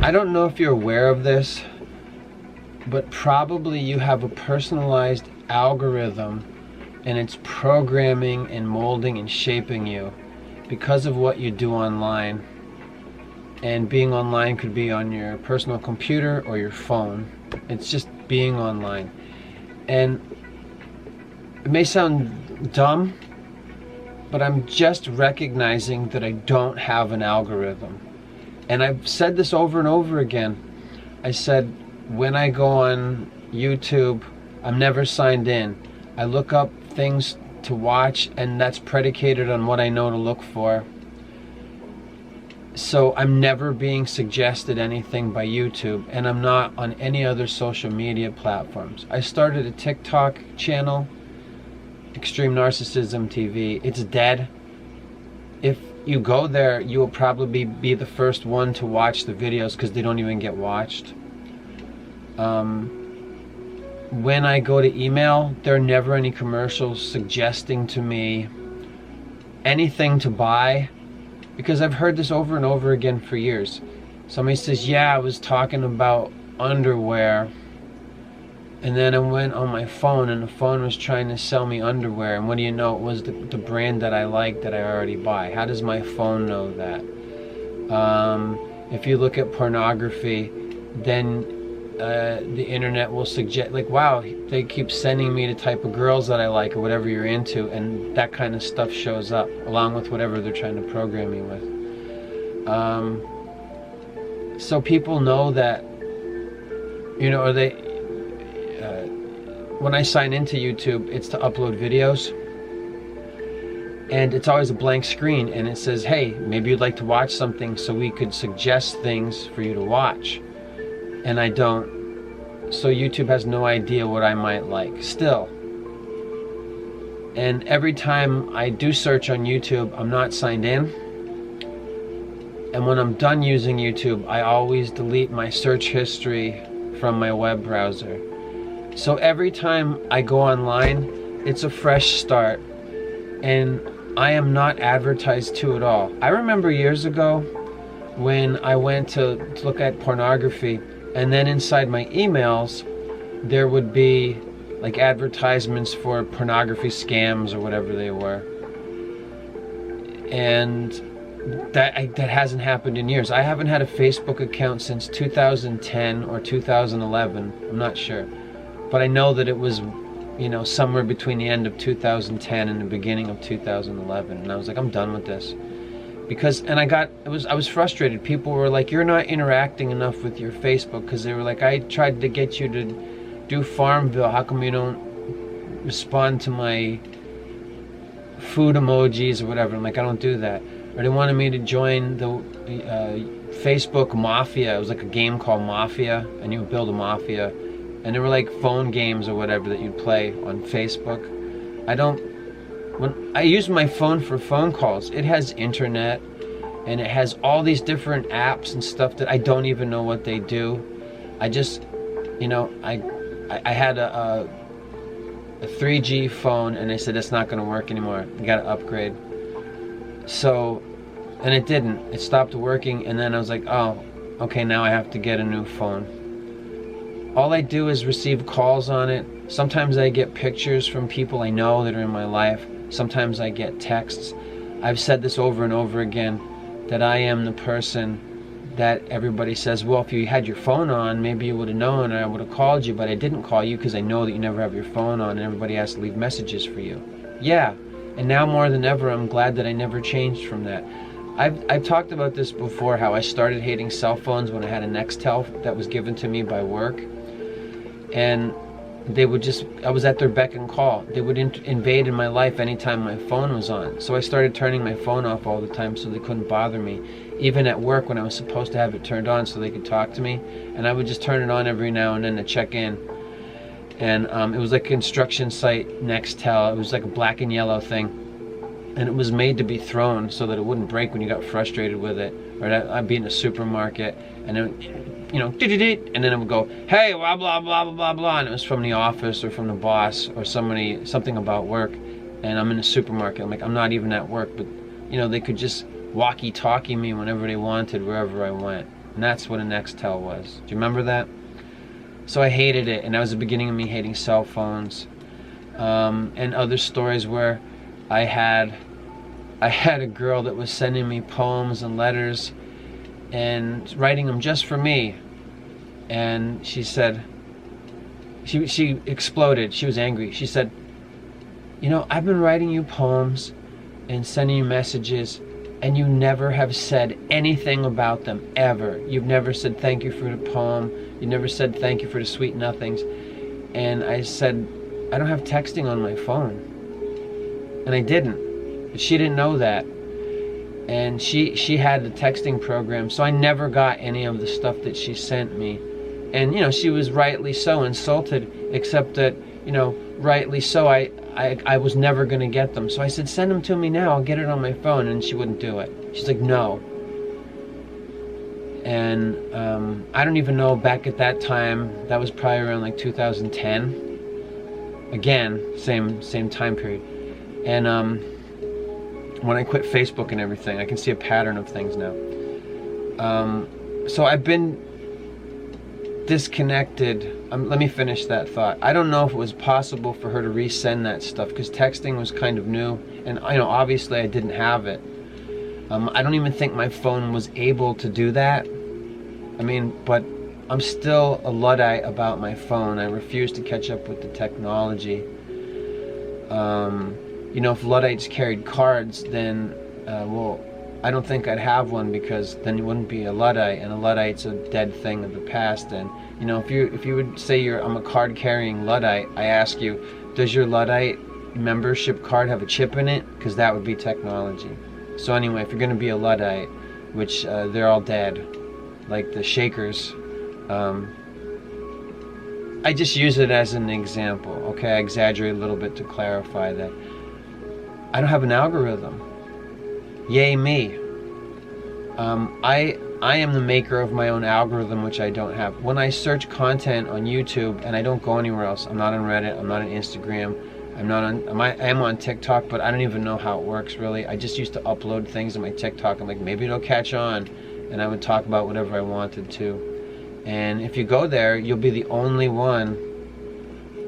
I don't know if you're aware of this, but probably you have a personalized algorithm and it's programming and molding and shaping you because of what you do online. And being online could be on your personal computer or your phone. It's just being online. And it may sound dumb, but I'm just recognizing that I don't have an algorithm. And I've said this over and over again. I said, when I go on YouTube, I'm never signed in. I look up things to watch, and that's predicated on what I know to look for. So I'm never being suggested anything by YouTube, and I'm not on any other social media platforms. I started a TikTok channel, Extreme Narcissism TV. It's dead. If you go there, you will probably be the first one to watch the videos because they don't even get watched. When I go to email, there are never any commercials suggesting to me anything to buy, because I've heard this over and over again for years. Somebody says, yeah, I was talking about underwear, and then I went on my phone and the phone was trying to sell me underwear, and what do you know, it was the brand that I liked that I already buy. How does my phone know that? If you look at pornography, then the internet will suggest, like, wow, they keep sending me the type of girls that I like or whatever you're into, and that kind of stuff shows up along with whatever they're trying to program me with. So people know that, you know, or they when I sign into YouTube, it's to upload videos, and it's always a blank screen, and it says, hey, maybe you'd like to watch something, so we could suggest things for you to watch. And I don't. So YouTube has no idea what I might like still. And every time I do search on YouTube, I'm not signed in. And when I'm done using YouTube, I always delete my search history from my web browser. So every time I go online, it's a fresh start. And I am not advertised to at all. I remember years ago when I went to look at pornography, and then inside my emails, there would be like advertisements for pornography scams or whatever they were. And that hasn't happened in years. I haven't had a Facebook account since 2010 or 2011. I'm not sure. But I know that it was, you know, somewhere between the end of 2010 and the beginning of 2011. And I was like, I'm done with this. Because, and I was frustrated. People were like, you're not interacting enough with your Facebook, because they were like, I tried to get you to do Farmville, how come you don't respond to my food emojis or whatever? I'm like, I don't do that. Or they wanted me to join the Facebook Mafia. It was like a game called Mafia, and you would build a mafia, and there were like phone games or whatever that you'd play on Facebook. When I use my phone for phone calls, it has internet, and it has all these different apps and stuff that I don't even know what they do. I just, you know, I had a 3G phone, and they said it's not going to work anymore. You got to upgrade. So, and it didn't. It stopped working, and then I was like, oh, okay, now I have to get a new phone. All I do is receive calls on it. Sometimes I get pictures from people I know that are in my life. Sometimes I get texts. I've said this over and over again, that I am the person that everybody says, well, if you had your phone on, maybe you would have known, and I would have called you, but I didn't call you because I know that you never have your phone on, and everybody has to leave messages for you. Yeah, and now more than ever, I'm glad that I never changed from that. I've talked about this before, how I started hating cell phones when I had a Nextel that was given to me by work. And they would just, I was at their beck and call. They would invade in my life anytime my phone was on. So I started turning my phone off all the time so they couldn't bother me. Even at work when I was supposed to have it turned on so they could talk to me. And I would just turn it on every now and then to check in. And it was like a construction site, Nextel. It was like a black and yellow thing. And it was made to be thrown so that it wouldn't break when you got frustrated with it. Or I'd be in a supermarket, and then, you know, and then it would go, hey, blah, blah, blah, blah, blah, blah, and it was from the office or from the boss or somebody, something about work, and I'm in a supermarket. I'm like, I'm not even at work, but, you know, they could just walkie-talkie me whenever they wanted, wherever I went. And that's what a Nextel was. Do you remember that? So I hated it, and that was the beginning of me hating cell phones. And other stories where I had a girl that was sending me poems and letters and writing them just for me. And she said, she exploded. She was angry. She said, you know, I've been writing you poems and sending you messages, and you never have said anything about them, ever. You've never said thank you for the poem. You never said thank you for the sweet nothings. And I said, I don't have texting on my phone. And I didn't. But she didn't know that. And she had the texting program, so I never got any of the stuff that she sent me. And, you know, she was rightly so insulted, except that, you know, rightly so, I was never going to get them. So I said, send them to me now, I'll get it on my phone. And she wouldn't do it. She's like, no. And I don't even know, back at that time, that was probably around like 2010. Again, same time period. And when I quit Facebook and everything, I can see a pattern of things now. So I've been disconnected. Let me finish that thought. I don't know if it was possible for her to resend that stuff, because texting was kind of new, and you know, obviously I didn't have it. I don't even think my phone was able to do that. I mean, but I'm still a Luddite about my phone. I refuse to catch up with the technology. You know, if Luddites carried cards, then well, I don't think I'd have one, because then it wouldn't be a Luddite, and a Luddite's a dead thing of the past. And you know, if you would say I'm a card carrying Luddite, I ask you, does your Luddite membership card have a chip in it? Because that would be technology. So anyway, if you're going to be a Luddite, which they're all dead, like the Shakers, I just use it as an example. Okay, I exaggerate a little bit to clarify that I don't have an algorithm. Yay me. I am the maker of my own algorithm, which I don't have. When I search content on YouTube, and I don't go anywhere else, I'm not on Reddit, I'm not on Instagram, I am on TikTok, but I don't even know how it works really. I just used to upload things on my TikTok. I'm like, maybe it'll catch on, and I would talk about whatever I wanted to. And if you go there, you'll be the only one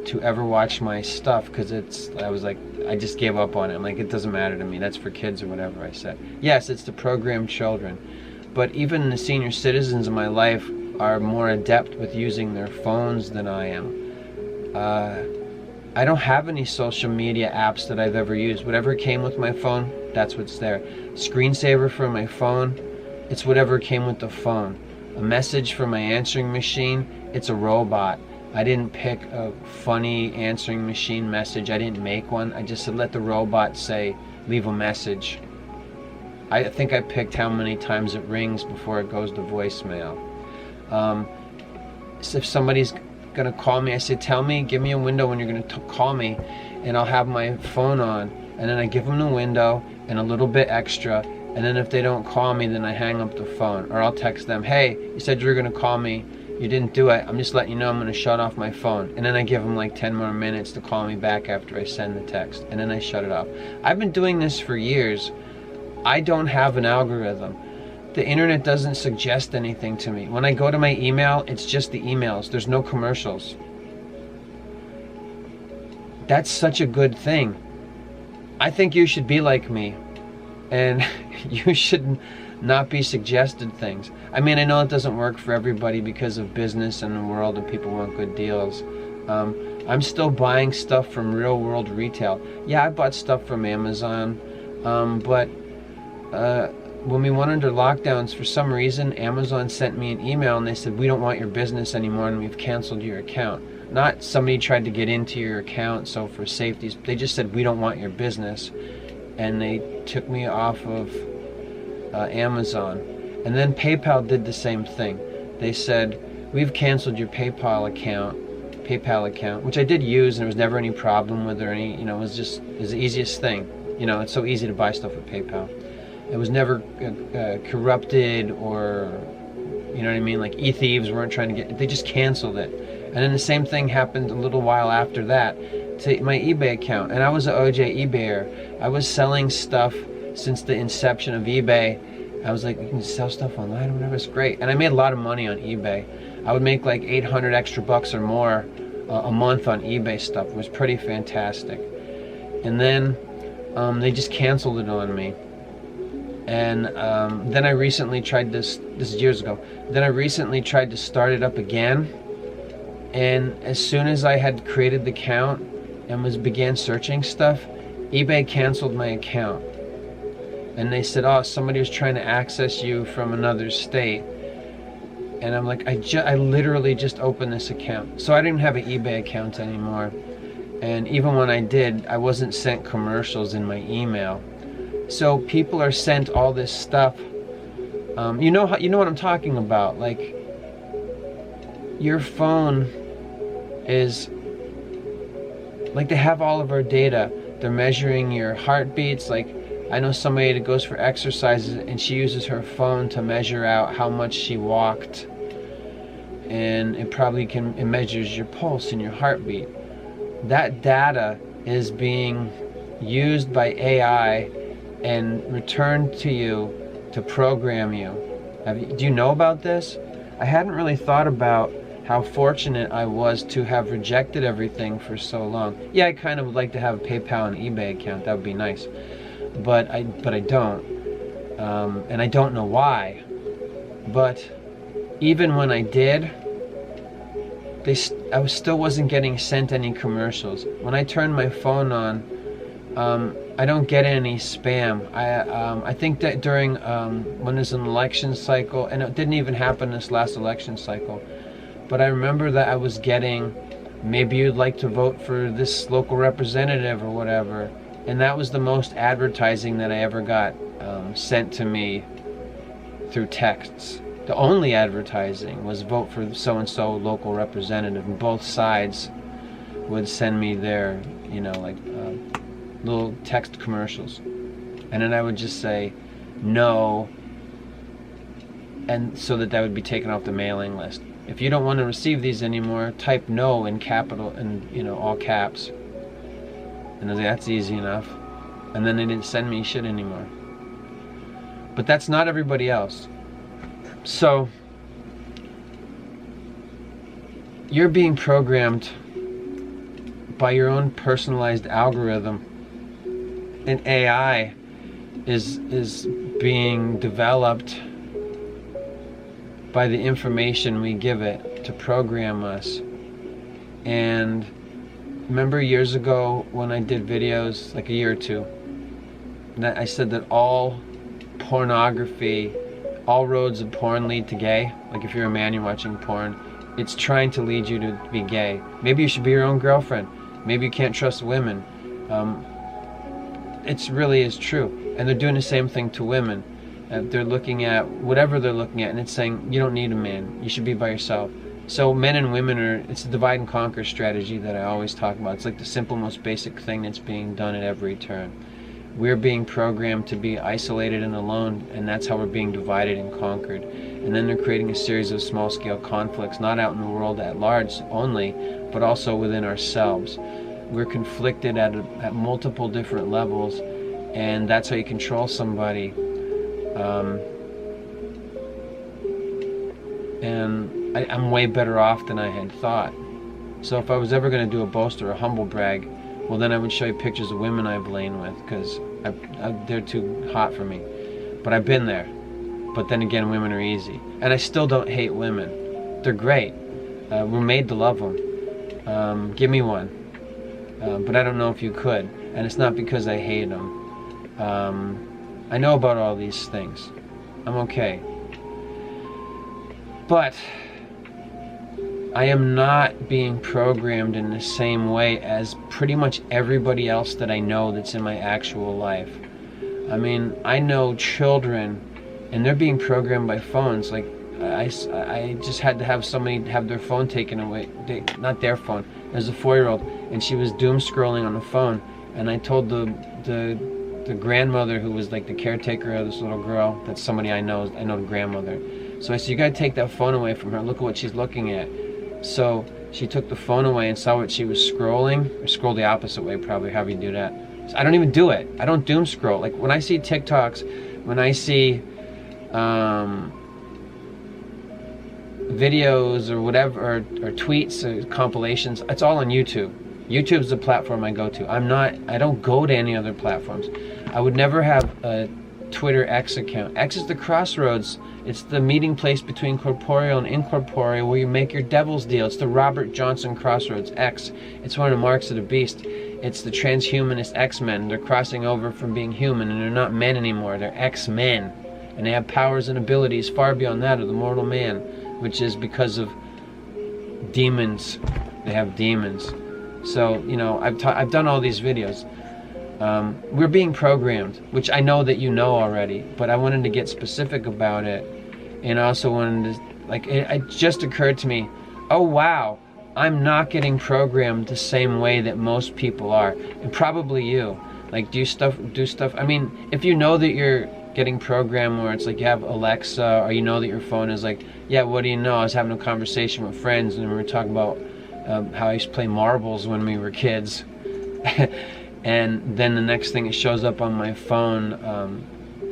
to ever watch my stuff, because I was like, I just gave up on it. I'm like, it doesn't matter to me, that's for kids or whatever I said. Yes, it's to program children, but even the senior citizens in my life are more adept with using their phones than I am. I don't have any social media apps that I've ever used. Whatever came with my phone, that's what's there. Screensaver for my phone, it's whatever came with the phone. A message for my answering machine, it's a robot. I didn't pick a funny answering machine message. I didn't make one. I just said, let the robot say, leave a message. I think I picked how many times it rings before it goes to voicemail. So if somebody's gonna call me, I say, give me a window when you're gonna call me, and I'll have my phone on, and then I give them the window and a little bit extra, and then if they don't call me, then I hang up the phone, or I'll text them, hey, you said you were gonna call me, you didn't do it, I'm just letting you know I'm gonna shut off my phone. And then I give them like 10 more minutes to call me back after I send the text, and then I shut it off. I've been doing this for years. I don't have an algorithm. The internet doesn't suggest anything to me. When I go to my email, it's just the emails. There's no commercials. That's such a good thing. I think you should be like me, and you should not be suggested things. I mean, I know it doesn't work for everybody because of business and the world, and people want good deals. I'm still buying stuff from real world retail. Yeah, I bought stuff from Amazon, but when we went under lockdowns, for some reason, Amazon sent me an email and they said, we don't want your business anymore and we've canceled your account. Not somebody tried to get into your account, so for safety, they just said, we don't want your business. And they took me off of Amazon. And then PayPal did the same thing. They said, we've canceled your PayPal account, which I did use, and there was never any problem with it, or any, it was the easiest thing. It's so easy to buy stuff with PayPal. It was never corrupted, or, you know what I mean? Like e-thieves weren't trying to get, they just canceled it. And then the same thing happened a little while after that to my eBay account. And I was an OJ eBayer. I was selling stuff since the inception of eBay. I was like, you can sell stuff online or whatever, it's great. And I made a lot of money on eBay. I would make like 800 extra bucks or more a month on eBay stuff. It was pretty fantastic. And then they just canceled it on me. And then I recently tried this is years ago, then I recently tried to start it up again. And as soon as I had created the account and began searching stuff, eBay canceled my account. And they said, oh, somebody was trying to access you from another state. And I'm like, I literally just opened this account. So I didn't have an eBay account anymore. And even when I did, I wasn't sent commercials in my email. So people are sent all this stuff. You know what I'm talking about. Like, your phone is, like, they have all of our data. They're measuring your heartbeats. Like, I know somebody that goes for exercises and she uses her phone to measure out how much she walked. And it measures your pulse and your heartbeat. That data is being used by AI and returned to you to program you. Do you know about this? I hadn't really thought about how fortunate I was to have rejected everything for so long. Yeah, I kind of would like to have a PayPal and eBay account. That would be nice. But I don't. And I don't know why. But even when I did, I still wasn't getting sent any commercials. When I turned my phone on, I don't get any spam. I think that during when there's an election cycle, and it didn't even happen this last election cycle, but I remember that I was getting, maybe you'd like to vote for this local representative or whatever, and that was the most advertising that I ever got sent to me through texts. The only advertising was vote for so-and-so local representative, and both sides would send me their, like little text commercials. And then I would just say no, and so that would be taken off the mailing list. If you don't want to receive these anymore, type no in capital and all caps. And I was like, that's easy enough. And then they didn't send me shit anymore. But that's not everybody else. So you're being programmed by your own personalized algorithm, and AI is being developed by the information we give it to program us. And remember years ago when I did videos, like a year or two, that I said that all pornography, all roads of porn lead to gay. Like if you're a man, you're watching porn, it's trying to lead you to be gay. Maybe you should be your own girlfriend. Maybe you can't trust women. It really is true. And they're doing the same thing to women. They're looking at whatever they're looking at, and it's saying, you don't need a man. You should be by yourself. So men and women it's a divide and conquer strategy that I always talk about. It's like the simple, most basic thing that's being done at every turn. We're being programmed to be isolated and alone, and that's how we're being divided and conquered. And then they're creating a series of small-scale conflicts, not out in the world at large only, but also within ourselves. We're conflicted at multiple different levels, and that's how you control somebody. And I'm way better off than I had thought. So if I was ever going to do a boast or a humble brag, well, then I would show you pictures of women I've lain with, because they're too hot for me. But I've been there. But then again, women are easy. And I still don't hate women. They're great. We're made to love them. Give me one. But I don't know if you could. And it's not because I hate them. I know about all these things. I'm okay. But I am not being programmed in the same way as pretty much everybody else that I know that's in my actual life. I mean, I know children, and they're being programmed by phones. Like, I just had to have somebody have their phone taken away. Not their phone. There's a 4-year-old, and she was doom scrolling on the phone. And I told the grandmother, who was like the caretaker of this little girl, that's somebody I know the grandmother. So I said, you gotta take that phone away from her. Look at what she's looking at. So she took the phone away and saw what she was scrolling, or scroll the opposite way, probably, however you do that. So I don't even do it. I don't doom scroll. Like when I see TikToks, when I see videos or whatever, or tweets or compilations. It's all on YouTube. YouTube's the platform I go to. I don't go to any other platforms. I would never have a Twitter X account. X is the crossroads. It's the meeting place between corporeal and incorporeal where you make your devil's deal. It's the Robert Johnson crossroads. X. It's one of the marks of the beast. It's the transhumanist X-Men. They're crossing over from being human, and they're not men anymore. They're X-Men. And they have powers and abilities far beyond that of the mortal man, which is because of demons. They have demons. So, you know, I've done all these videos. We're being programmed, which I know that you know already, but I wanted to get specific about it. And I also wanted to, like, it just occurred to me, oh wow, I'm not getting programmed the same way that most people are. And probably you. Like, do stuff. I mean, if you know that you're getting programmed where it's like you have Alexa, or you know that your phone is like, yeah, what do you know? I was having a conversation with friends and we were talking about how I used to play marbles when we were kids. And then the next thing, it shows up on my phone,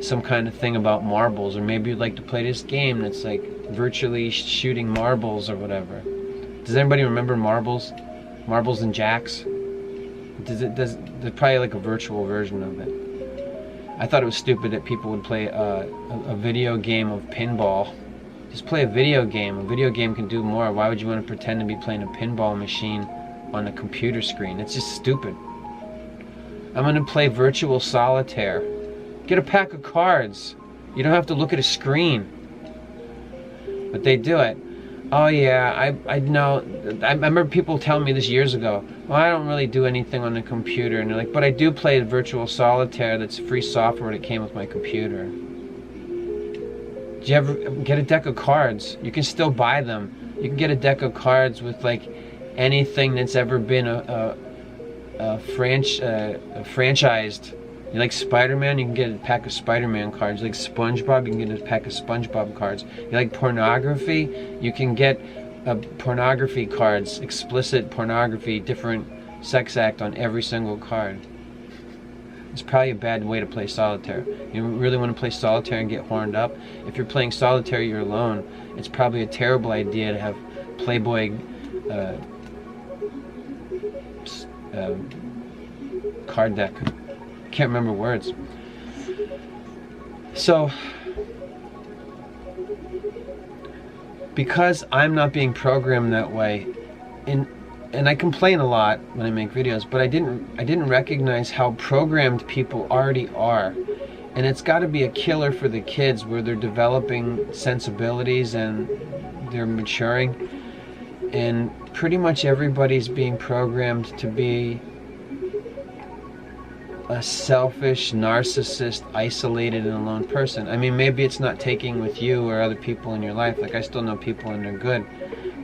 some kind of thing about marbles, or maybe you'd like to play this game that's like virtually shooting marbles or whatever. Does anybody remember marbles? Marbles and jacks? There's probably like a virtual version of it. I thought it was stupid that people would play a video game of pinball. Just play a video game. A video game can do more. Why would you want to pretend to be playing a pinball machine on a computer screen? It's just stupid. I'm going to play virtual solitaire. Get a pack of cards. You don't have to look at a screen. But they do it. Oh yeah, I know. I remember people telling me this years ago. Well, I don't really do anything on the computer. And they're like, but I do play virtual solitaire. That's free software that came with my computer. Did you ever get a deck of cards? You can still buy them. You can get a deck of cards with like anything that's ever been franchised. You like Spider-Man? You can get a pack of Spider-Man cards. You like SpongeBob? You can get a pack of SpongeBob cards. You like pornography? You can get pornography cards, explicit pornography, different sex act on every single card. It's probably a bad way to play solitaire. You really want to play solitaire and get horned up? If you're playing solitaire, you're alone. It's probably a terrible idea to have Playboy card deck. Can't remember words. So, because I'm not being programmed that way, and I complain a lot when I make videos, but I didn't recognize how programmed people already are. And it's got to be a killer for the kids where they're developing sensibilities and they're maturing. And pretty much everybody's being programmed to be a selfish, narcissist, isolated and alone person. I mean, maybe it's not taking with you or other people in your life. Like, I still know people and they're good.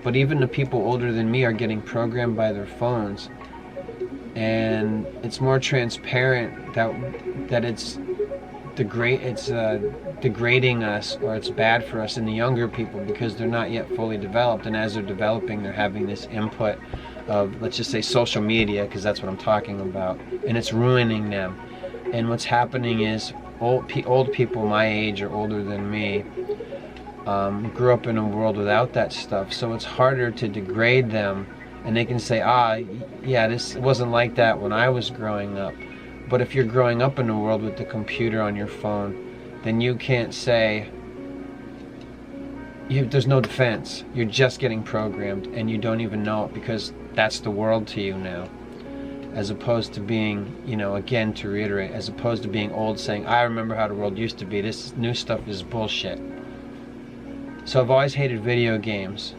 But even the people older than me are getting programmed by their phones. And it's more transparent that it's degrading us, or it's bad for us in the younger people because they're not yet fully developed. And as they're developing, they're having this input of, let's just say, social media, because that's what I'm talking about, and it's ruining them. And what's happening is old people my age or older than me grew up in a world without that stuff, so it's harder to degrade them, and they can say, yeah, this wasn't like that when I was growing up. But if you're growing up in a world with the computer on your phone, then you can't say, there's no defense. You're just getting programmed and you don't even know it, because that's the world to you now. As opposed to being, again, to reiterate, as opposed to being old saying, I remember how the world used to be. This new stuff is bullshit. So I've always hated video games.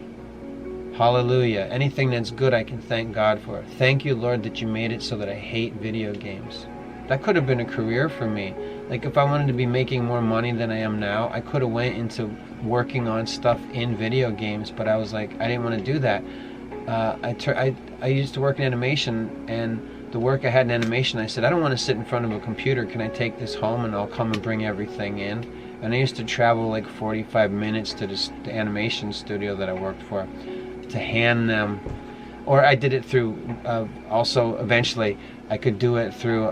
Hallelujah. Anything that's good I can thank God for. Thank you, Lord, that you made it so that I hate video games. That could have been a career for me. Like, if I wanted to be making more money than I am now, I could have went into working on stuff in video games, but I was like, I didn't want to do that. I used to work in animation, and the work I had in animation, I said, I don't want to sit in front of a computer. Can I take this home and I'll come and bring everything in? And I used to travel like 45 minutes to the animation studio that I worked for to hand them, or I did it through, also eventually I could do it through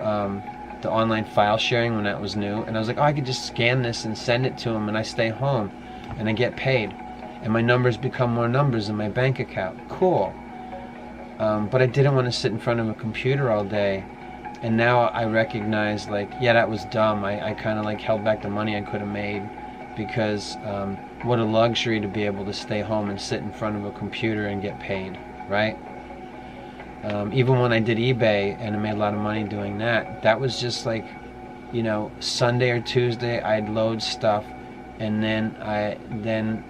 the online file sharing when that was new, and I was like, oh, I could just scan this and send it to them, and I stay home and I get paid, and my numbers become more numbers in my bank account. Cool. But I didn't want to sit in front of a computer all day. And now I recognize, like, yeah, that was dumb. I kind of like held back the money I could have made, because what a luxury to be able to stay home and sit in front of a computer and get paid, right? Even when I did eBay and I made a lot of money doing that, that was just like, you know, Sunday or Tuesday I'd load stuff, and then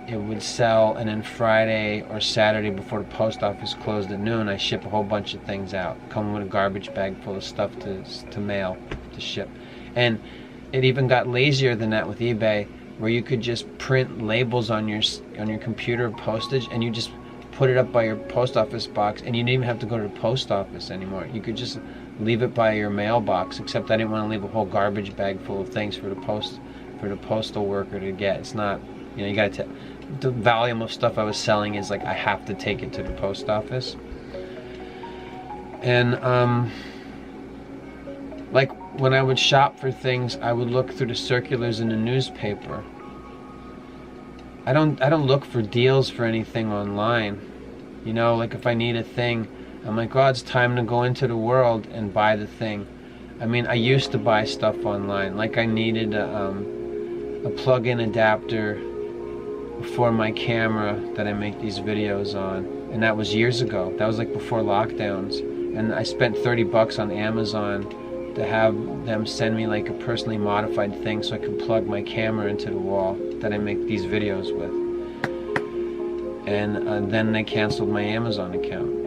it would sell, and then Friday or Saturday before the post office closed at noon, I ship a whole bunch of things out, come with a garbage bag full of stuff to mail, to ship. And it even got lazier than that with eBay, where you could just print labels on your computer postage, and you just put it up by your post office box, and you didn't even have to go to the post office anymore. You could just leave it by your mailbox, except I didn't want to leave a whole garbage bag full of things for the postal worker to get. It's not, you know, you gotta the volume of stuff I was selling is like, I have to take it to the post office. And like when I would shop for things, I would look through the circulars in the newspaper. I don't look for deals for anything online. You know, like if I need a thing, I'm like, oh, it's time to go into the world and buy the thing. I mean, I used to buy stuff online. Like I needed a plug-in adapter for my camera that I make these videos on, and that was years ago. That was like before lockdowns, and I spent $30 on Amazon to have them send me like a personally modified thing so I could plug my camera into the wall that I make these videos with. And then they canceled my Amazon account.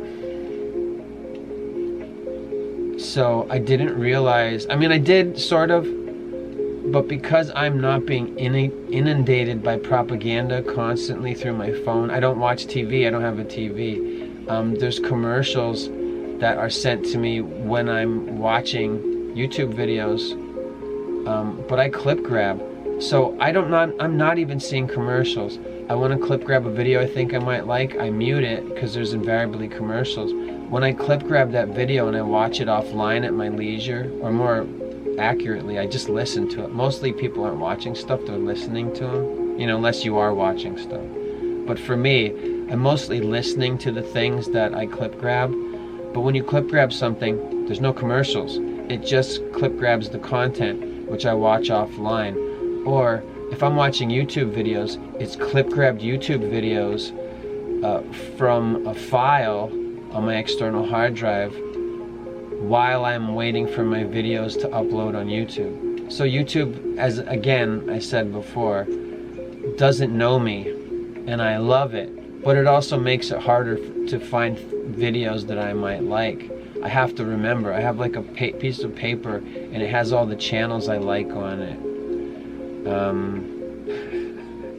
So I didn't realize, I mean, I did sort of, but because I'm not being inundated by propaganda constantly through my phone, I don't watch TV, I don't have a TV. There's commercials that are sent to me when I'm watching YouTube videos, but I clip grab. So I'm not even seeing commercials. I want to clip grab a video I think I might like, I mute it because there's invariably commercials. When I clip grab that video and I watch it offline at my leisure, or more accurately, I just listen to it. Mostly people aren't watching stuff, they're listening to them, you know, unless you are watching stuff. But for me, I'm mostly listening to the things that I clip grab. But when you clip grab something, there's no commercials. It just clip grabs the content, which I watch offline. Or if I'm watching YouTube videos, it's clip grabbed YouTube videos from a file on my external hard drive while I'm waiting for my videos to upload on YouTube. So YouTube, as again I said before, doesn't know me, and I love it, but it also makes it harder to find videos that I might like. I have to remember, I have like a piece of paper and it has all the channels I like on it.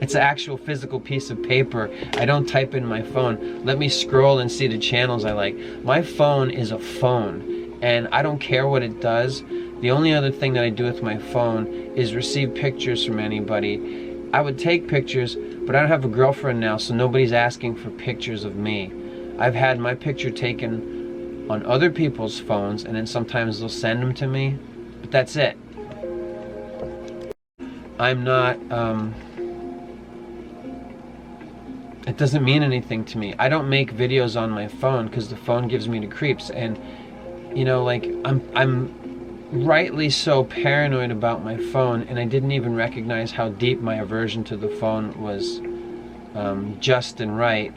It's an actual physical piece of paper. I don't type in my phone. Let me scroll and see the channels I like. My phone is a phone, and I don't care what it does. The only other thing that I do with my phone is receive pictures from anybody. I would take pictures, but I don't have a girlfriend now, so nobody's asking for pictures of me. I've had my picture taken on other people's phones, and then sometimes they'll send them to me, but that's it. I'm not, it doesn't mean anything to me. I don't make videos on my phone because the phone gives me the creeps, and you know, like I'm rightly so paranoid about my phone, and I didn't even recognize how deep my aversion to the phone was just and right.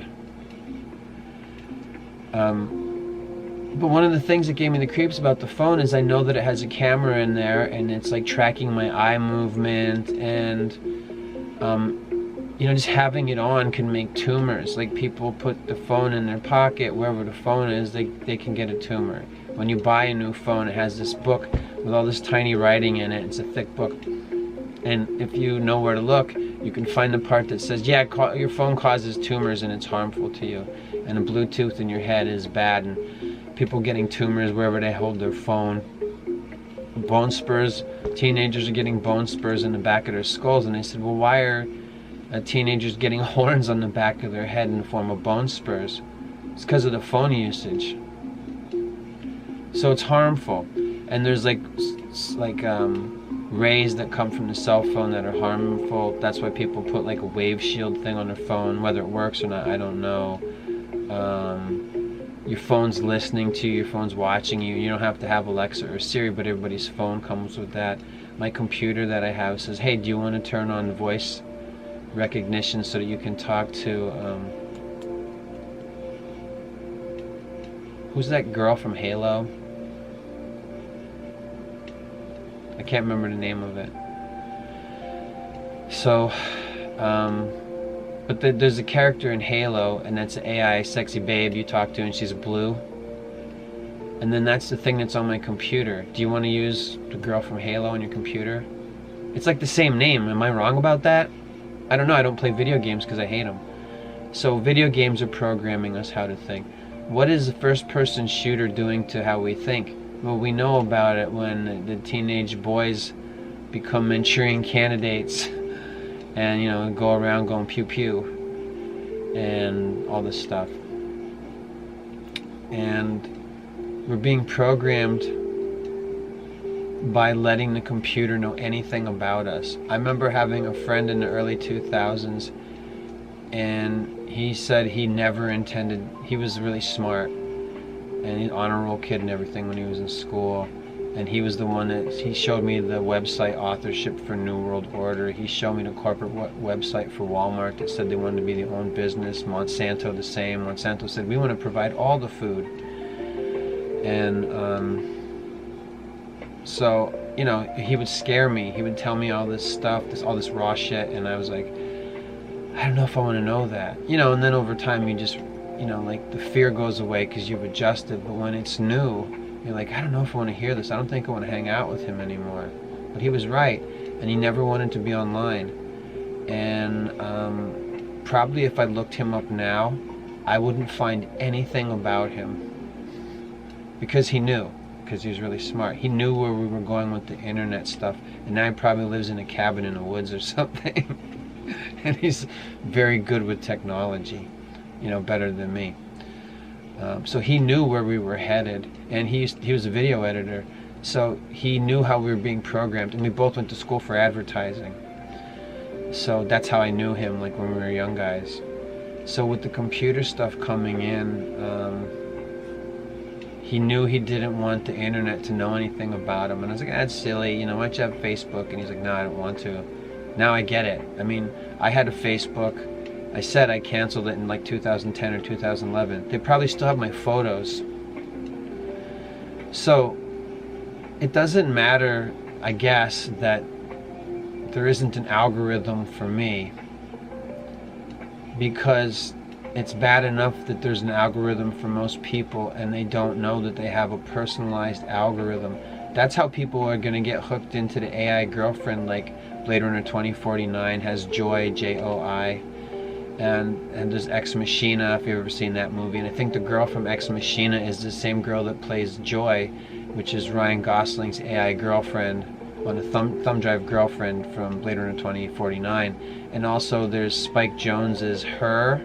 But one of the things that gave me the creeps about the phone is I know that it has a camera in there, and it's like tracking my eye movement, and you know, just having it on can make tumors. Like people put the phone in their pocket, wherever the phone is, they can get a tumor. When you buy a new phone, it has this book with all this tiny writing in it. It's a thick book, and if you know where to look, you can find the part that says, yeah, your phone causes tumors and it's harmful to you, and the Bluetooth in your head is bad, and people getting tumors wherever they hold their phone. Bone spurs, teenagers are getting bone spurs in the back of their skulls, and I said, well, why are teenagers getting horns on the back of their head in the form of bone spurs? It's because of the phone usage. So it's harmful. And there's like like rays that come from the cell phone that are harmful. That's why people put like a wave shield thing on their phone. Whether it works or not, I don't know. Your phone's listening to you, your phone's watching you. You don't have to have Alexa or Siri, but everybody's phone comes with that. My computer that I have says, hey, do you want to turn on voice recognition so that you can talk to who's that girl from Halo? I can't remember the name of it. So but there's a character in Halo, and that's an AI sexy babe you talk to, and she's blue. And then that's the thing that's on my computer. Do you want to use the girl from Halo on your computer? It's like the same name. Am I wrong about that? I don't know. I don't play video games because I hate them. So video games are programming us how to think. What is the first-person shooter doing to how we think? Well, we know about it when the teenage boys become Manchurian candidates and, you know, go around going pew pew and all this stuff. And we're being programmed by letting the computer know anything about us. I remember having a friend in the early 2000s, and he said he never intended, he was really smart and an honor roll kid and everything when he was in school. And he was the one that, he showed me the website authorship for New World Order. He showed me the corporate website for Walmart that said they wanted to be their own business. Monsanto the same. Monsanto said, we want to provide all the food. And so, you know, he would scare me. He would tell me all this stuff, all this raw shit, and I was like, I don't know if I want to know that. You know, and then over time you just, you know, like the fear goes away because you've adjusted. But when it's new, you're like, I don't know if I want to hear this. I don't think I want to hang out with him anymore. But he was right, and he never wanted to be online. And probably if I looked him up now, I wouldn't find anything about him. Because he knew, because he was really smart. He knew where we were going with the internet stuff, and now he probably lives in a cabin in the woods or something. And he's very good with technology, you know, better than me. So he knew where we were headed, and he was a video editor, so he knew how we were being programmed, and we both went to school for advertising. So that's how I knew him, like when we were young guys. So with the computer stuff coming in, he knew he didn't want the internet to know anything about him, and I was like, that's silly, you know, why don't you have Facebook? And he's like, no, I don't want to. Now I get it. I mean, I had a Facebook. I said I canceled it in like 2010 or 2011. They probably still have my photos. So it doesn't matter, I guess, that there isn't an algorithm for me, because it's bad enough that there's an algorithm for most people and they don't know that they have a personalized algorithm. That's how people are going to get hooked into the AI girlfriend, like Blade Runner 2049 has Joy, J-O-I. And there's Ex Machina, if you've ever seen that movie. And I think the girl from Ex Machina is the same girl that plays Joy, which is Ryan Gosling's AI girlfriend, on a thumb drive girlfriend from Blade Runner 2049. And also there's Spike Jonze's Her,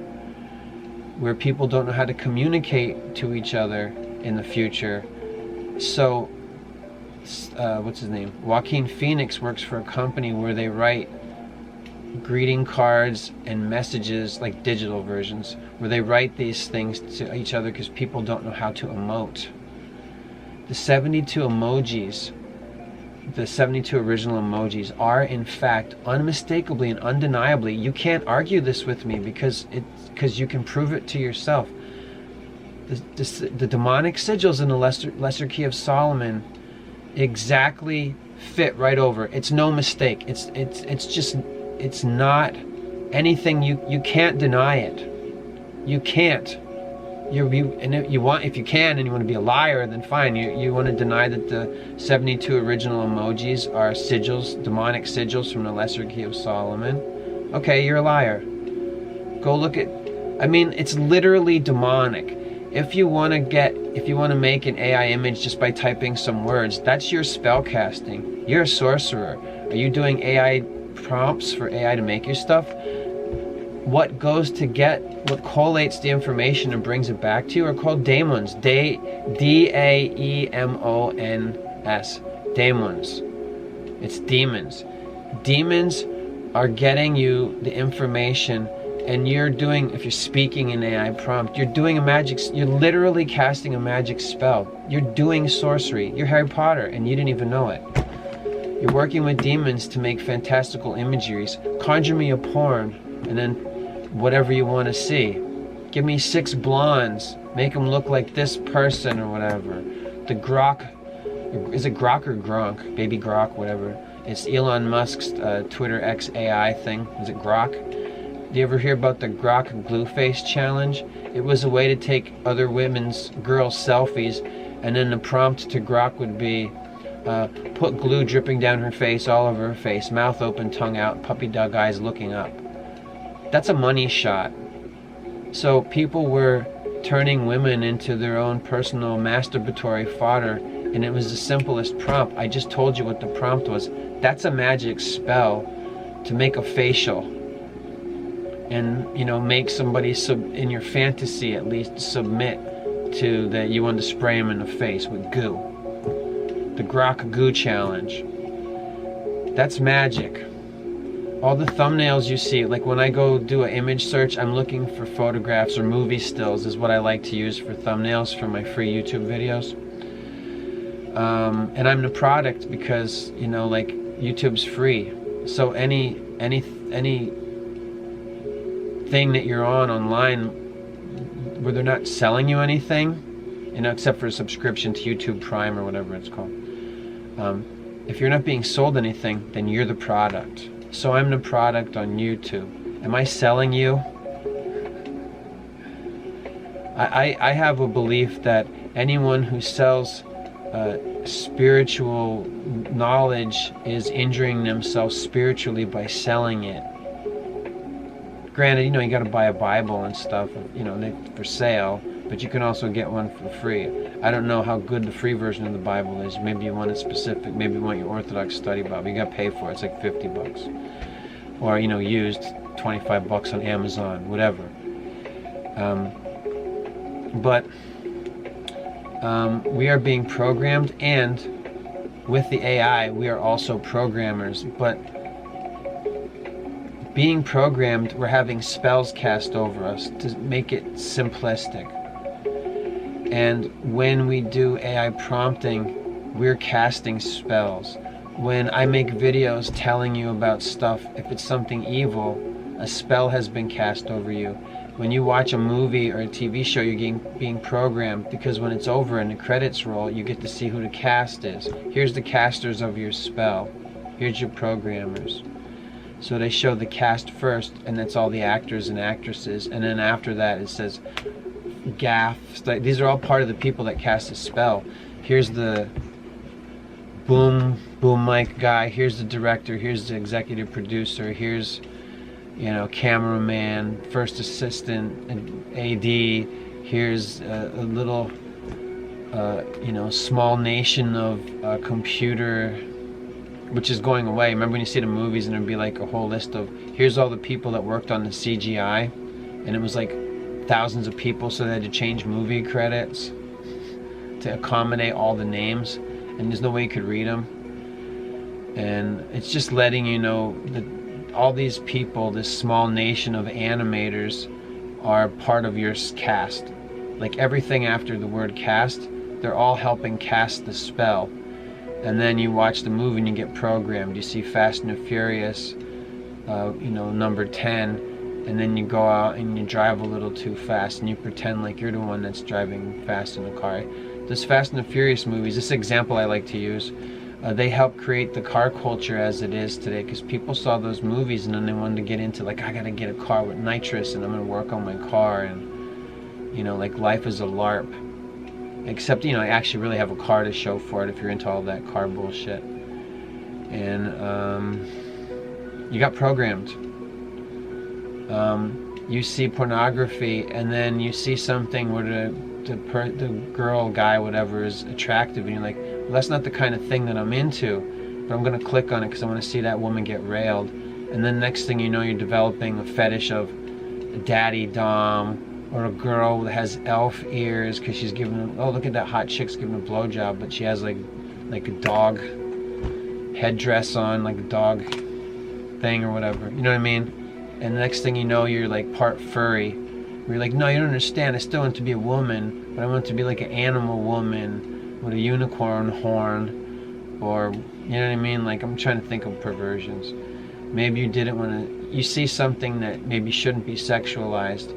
where people don't know how to communicate to each other in the future. So, what's his name? Joaquin Phoenix works for a company where they write greeting cards and messages, like digital versions, where they write these things to each other because people don't know how to emote. The 72 emojis, the 72 original emojis are in fact unmistakably and undeniably, you can't argue this with me because you can prove it to yourself. The demonic sigils in the Lesser Key of Solomon exactly fit right over. It's no mistake. It's just, it's not anything. You can't deny it. You can't. And if you can and you want to be a liar, then fine. You want to deny that the 72 original emojis are sigils, demonic sigils from the Lesser Key of Solomon. Okay, you're a liar. Go look at. I mean, it's literally demonic. If you want to make an AI image just by typing some words, that's your spell casting. You're a sorcerer. Are you doing AI prompts for AI to make your stuff? What collates the information and brings it back to you are called daemons. D-A-E-M-O-N-S. Demons. It's demons. Demons are getting you the information, and you're doing, if you're speaking an AI prompt, you're doing you're literally casting a magic spell. You're doing sorcery. You're Harry Potter, and you didn't even know it. You're working with demons to make fantastical imageries. Conjure me a porn, and then whatever you want to see. Give me 6 blondes. Make them look like this person or whatever. The Grok, is it Grok or Gronk? Baby Grok, whatever. It's Elon Musk's Twitter X AI thing. Is it Grok? Do you ever hear about the Grok glue face challenge? It was a way to take other girls' selfies, and then the prompt to Grok would be, put glue dripping down her face, all over her face, mouth open, tongue out, puppy dog eyes looking up. That's a money shot. So people were turning women into their own personal masturbatory fodder, and it was the simplest prompt. I just told you what the prompt was. That's a magic spell to make a facial, and make somebody in your fantasy at least submit to that you want to spray them in the face with goo. The Grok goo challenge. That's magic. All the thumbnails you see, like when I go do an image search, I'm looking for photographs or movie stills is what I like to use for thumbnails for my free YouTube videos. And I'm the product because, like YouTube's free. So any thing that you're on online where they're not selling you anything, except for a subscription to YouTube Prime or whatever it's called. If you're not being sold anything, then you're the product. So I'm the product on YouTube. Am I selling you? I have a belief that anyone who sells spiritual knowledge is injuring themselves spiritually by selling it. Granted, you got to buy a Bible and stuff, for sale, but you can also get one for free. I don't know how good the free version of the Bible is. Maybe you want it specific. Maybe you want your Orthodox study Bible. You got to pay for it. It's like $50. Or, used $25 on Amazon, whatever. But we are being programmed, and with the AI, we are also programmers. But being programmed, we're having spells cast over us to make it simplistic. And when we do AI prompting, we're casting spells. When I make videos telling you about stuff, if it's something evil, a spell has been cast over you. When you watch a movie or a TV show, you're being programmed, because when it's over and the credits roll, you get to see who the cast is. Here's the casters of your spell. Here's your programmers. So they show the cast first, and that's all the actors and actresses, and then after that it says gaffs. These are all part of the people that cast a spell. Here's the boom mic guy, here's the director, here's the executive producer, here's cameraman, first assistant, and AD, here's a little small nation of computer, which is going away. Remember when you see the movies and there'd be like a whole list of, here's all the people that worked on the CGI, and it was like thousands of people, so they had to change movie credits to accommodate all the names, and there's no way you could read them. And it's just letting you know that all these people, this small nation of animators, are part of your cast. Like everything after the word cast, they're all helping cast the spell. And then you watch the movie and you get programmed. You see Fast and the Furious, number 10, and then you go out and you drive a little too fast and you pretend like you're the one that's driving fast in the car. Those Fast and the Furious movies, this example I like to use, they help create the car culture as it is today, because people saw those movies and then they wanted to get into, like, I gotta get a car with nitrous and I'm gonna work on my car, and like life is a LARP. Except, I actually really have a car to show for it if you're into all that car bullshit. And you got programmed. You see pornography, and then you see something where the girl, guy, whatever, is attractive, and you're like, well, that's not the kind of thing that I'm into, but I'm going to click on it because I want to see that woman get railed. And then next thing you know, you're developing a fetish of a daddy dom, or a girl that has elf ears because she's giving, oh, look at that hot chick's giving a blowjob, but she has like like a dog headdress on, like a dog thing or whatever, you know what I mean? And the next thing you know, you're like part furry. You're like, no, you don't understand. I still want to be a woman, but I want to be like an animal woman with a unicorn horn, or you know what I mean? Like, I'm trying to think of perversions. Maybe you didn't want to. You see something that maybe shouldn't be sexualized,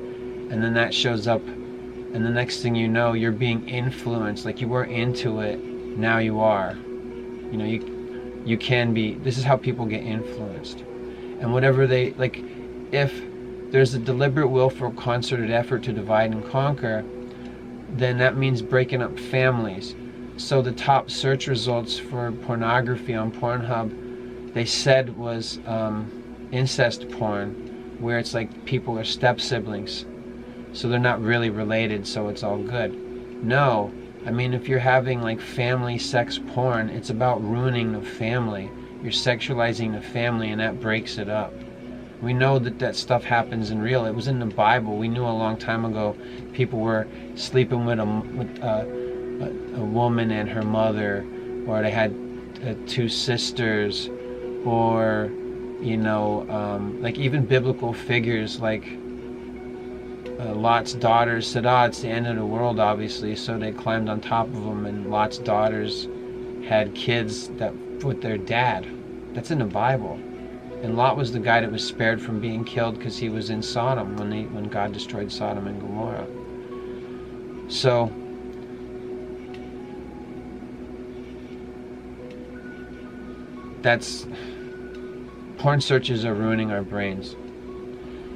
and then that shows up, and the next thing you know, you're being influenced. Like, you weren't into it, now you are. You know, you can be. This is how people get influenced, and whatever they like. If there's a deliberate, willful, concerted effort to divide and conquer, then that means breaking up families. So the top search results for pornography on Pornhub, they said, was incest porn, where it's like people are step siblings, so they're not really related, so it's all good. No, I mean, if you're having like family sex porn, it's about ruining the family. You're sexualizing the family, and that breaks it up. We know that that stuff happens in real. It was in the Bible. We knew a long time ago people were sleeping with a woman and her mother, or they had two sisters, or you know, like even biblical figures like Lot's daughters said, "Oh, it's the end of the world," obviously. So they climbed on top of them, and Lot's daughters had kids that with their dad. That's in the Bible. And Lot was the guy that was spared from being killed because he was in Sodom when God destroyed Sodom and Gomorrah. So that's, porn searches are ruining our brains.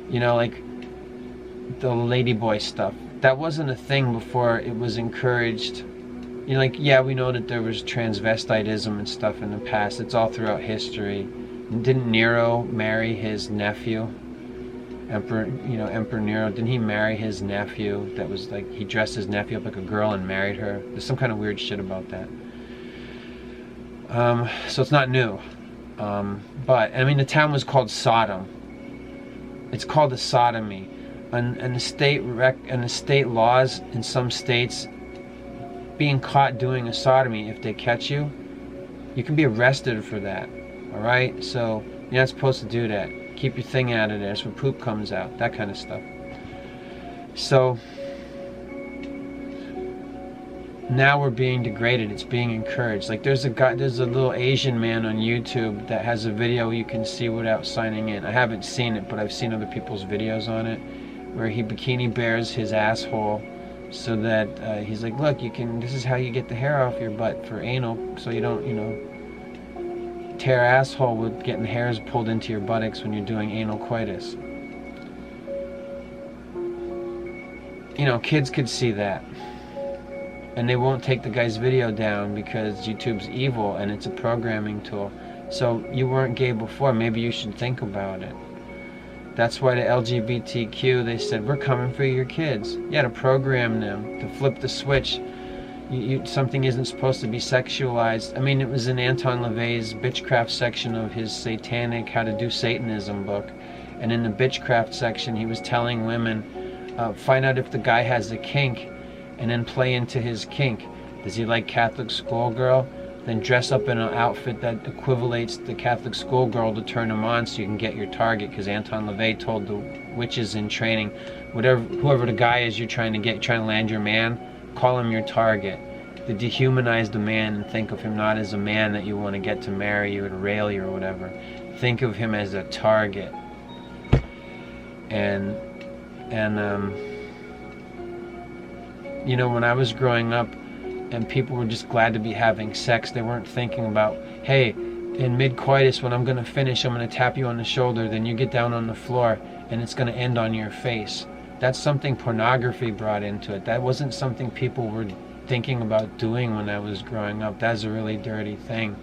You know, like the ladyboy stuff. That wasn't a thing before it was encouraged. You know, like, yeah, we know that there was transvestitism and stuff in the past. It's all throughout history. Didn't Nero marry his nephew? Emperor Nero, didn't he marry his nephew? That was like, he dressed his nephew up like a girl and married her. There's some kind of weird shit about that. So it's not new. But, I mean, the town was called Sodom. It's called a sodomy. And the state laws in some states, being caught doing a sodomy, if they catch you, you can be arrested for that. Alright? So you're not supposed to do that. Keep your thing out of there so poop comes out. That kind of stuff. So now we're being degraded. It's being encouraged. Like there's a little Asian man on YouTube that has a video you can see without signing in. I haven't seen it, but I've seen other people's videos on it, where he bikini bears his asshole so that he's like, look, you can, this is how you get the hair off your butt for anal, so you don't, you know, tear asshole with getting hairs pulled into your buttocks when you're doing anal coitus. You know, kids could see that, and they won't take the guy's video down because YouTube's evil and it's a programming tool. So you weren't gay before, maybe you should think about it. That's why the LGBTQ, they said, we're coming for your kids. You had to program them to flip the switch. Something isn't supposed to be sexualized. I mean, it was in Anton LaVey's Bitchcraft section of his satanic How to Do Satanism book. And in the Bitchcraft section, he was telling women, find out if the guy has a kink, and then play into his kink. Does he like Catholic schoolgirl? Then dress up in an outfit that equivalates the Catholic schoolgirl to turn him on so you can get your target, because Anton LaVey told the witches in training, whoever the guy is you're trying to land your man, call him your target. To dehumanize the man and think of him not as a man that you want to get to marry you or to rail you or whatever. Think of him as a target. And you know, when I was growing up and people were just glad to be having sex, they weren't thinking about, hey, in mid-coitus when I'm going to finish, I'm going to tap you on the shoulder, then you get down on the floor and it's going to end on your face. That's something pornography brought into it. That wasn't something people were thinking about doing when I was growing up. That's a really dirty thing.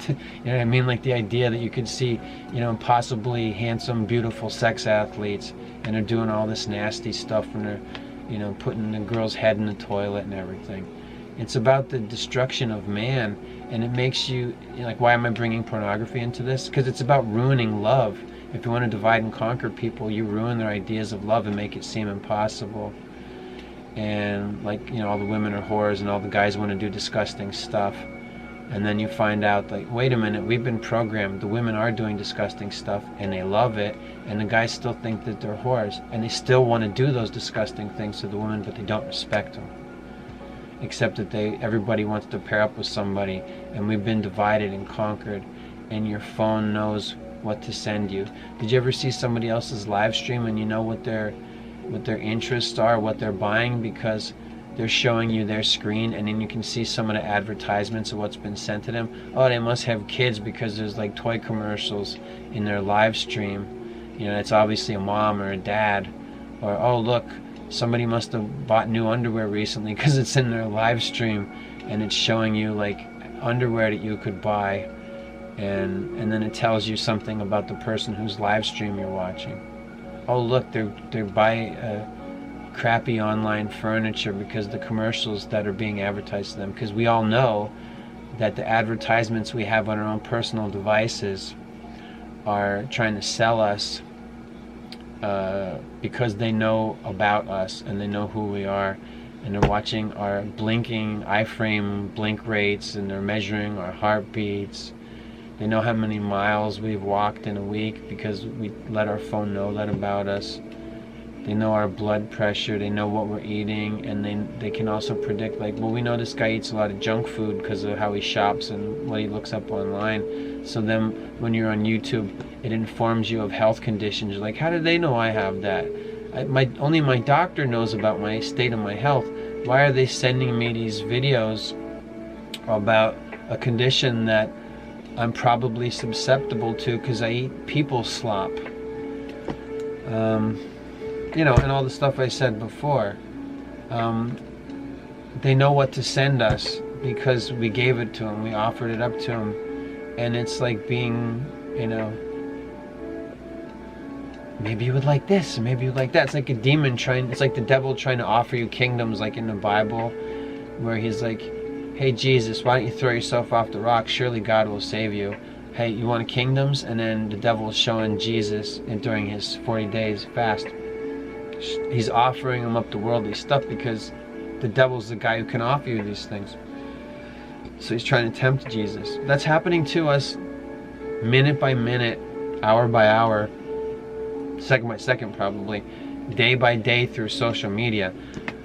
You know what I mean? Like the idea that you could see, you know, possibly handsome, beautiful sex athletes, and they're doing all this nasty stuff when they're, you know, putting the girl's head in the toilet and everything. It's about the destruction of man, and it makes you like, why am I bringing pornography into this? Because it's about ruining love. If you want to divide and conquer people, you ruin their ideas of love and make it seem impossible. and like, you know, all the women are whores and all the guys want to do disgusting stuff. And then you find out, like, wait a minute, we've been programmed. The women are doing disgusting stuff and they love it, and the guys still think that they're whores, and they still want to do those disgusting things to the women, but they don't respect them. Except that everybody wants to pair up with somebody, and we've been divided and conquered, and your phone knows what to send you. Did you ever see somebody else's live stream and you know what their interests are, what they're buying, because they're showing you their screen, and then you can see some of the advertisements of what's been sent to them? Oh, they must have kids because there's like toy commercials in their live stream. You know, it's obviously a mom or a dad. Or, oh look, somebody must have bought new underwear recently because it's in their live stream, and it's showing you like underwear that you could buy, and then it tells you something about the person whose live stream you're watching. Oh look, they're buying crappy online furniture because the commercials that are being advertised to them, because we all know that the advertisements we have on our own personal devices are trying to sell us because they know about us and they know who we are, and they're watching our blinking iframe blink rates, and they're measuring our heartbeats. They know how many miles we've walked in a week because we let our phone know that about us. They know our blood pressure, they know what we're eating, and they can also predict, like, well, we know this guy eats a lot of junk food because of how he shops and what he looks up online. So then when you're on YouTube, it informs you of health conditions. You're like, how do they know I have that? Only my doctor knows about my state of my health. Why are they sending me these videos about a condition that I'm probably susceptible to because I eat people slop? You know, and all the stuff I said before. They know what to send us because we gave it to them, we offered it up to them. And it's like being, you know, maybe you would like this, and maybe you would like that. It's like a demon it's like the devil trying to offer you kingdoms, like in the Bible, where he's like, hey Jesus, why don't you throw yourself off the rock? Surely God will save you. Hey, you want kingdoms? And then the devil is showing Jesus, and during his 40 days fast, he's offering him up the worldly stuff because the devil's the guy who can offer you these things. So he's trying to tempt Jesus. That's happening to us minute by minute, hour by hour, second by second probably, day by day through social media.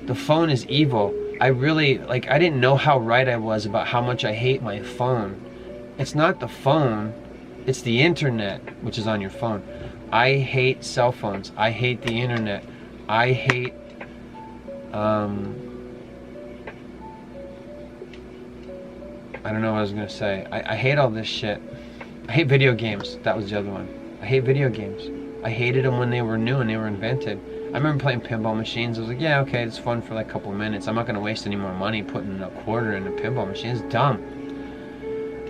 The phone is evil. I didn't know how right I was about how much I hate my phone. It's not the phone, it's the internet, which is on your phone. I hate cell phones. I hate the internet. I hate I don't know what I was going to say. I hate all this shit. I hate video games. That was the other one. I hate video games. I hated them when they were new and they were invented. I remember playing pinball machines. I was like, yeah, okay, it's fun for like a couple of minutes. I'm not going to waste any more money putting a quarter in a pinball machine. It's dumb.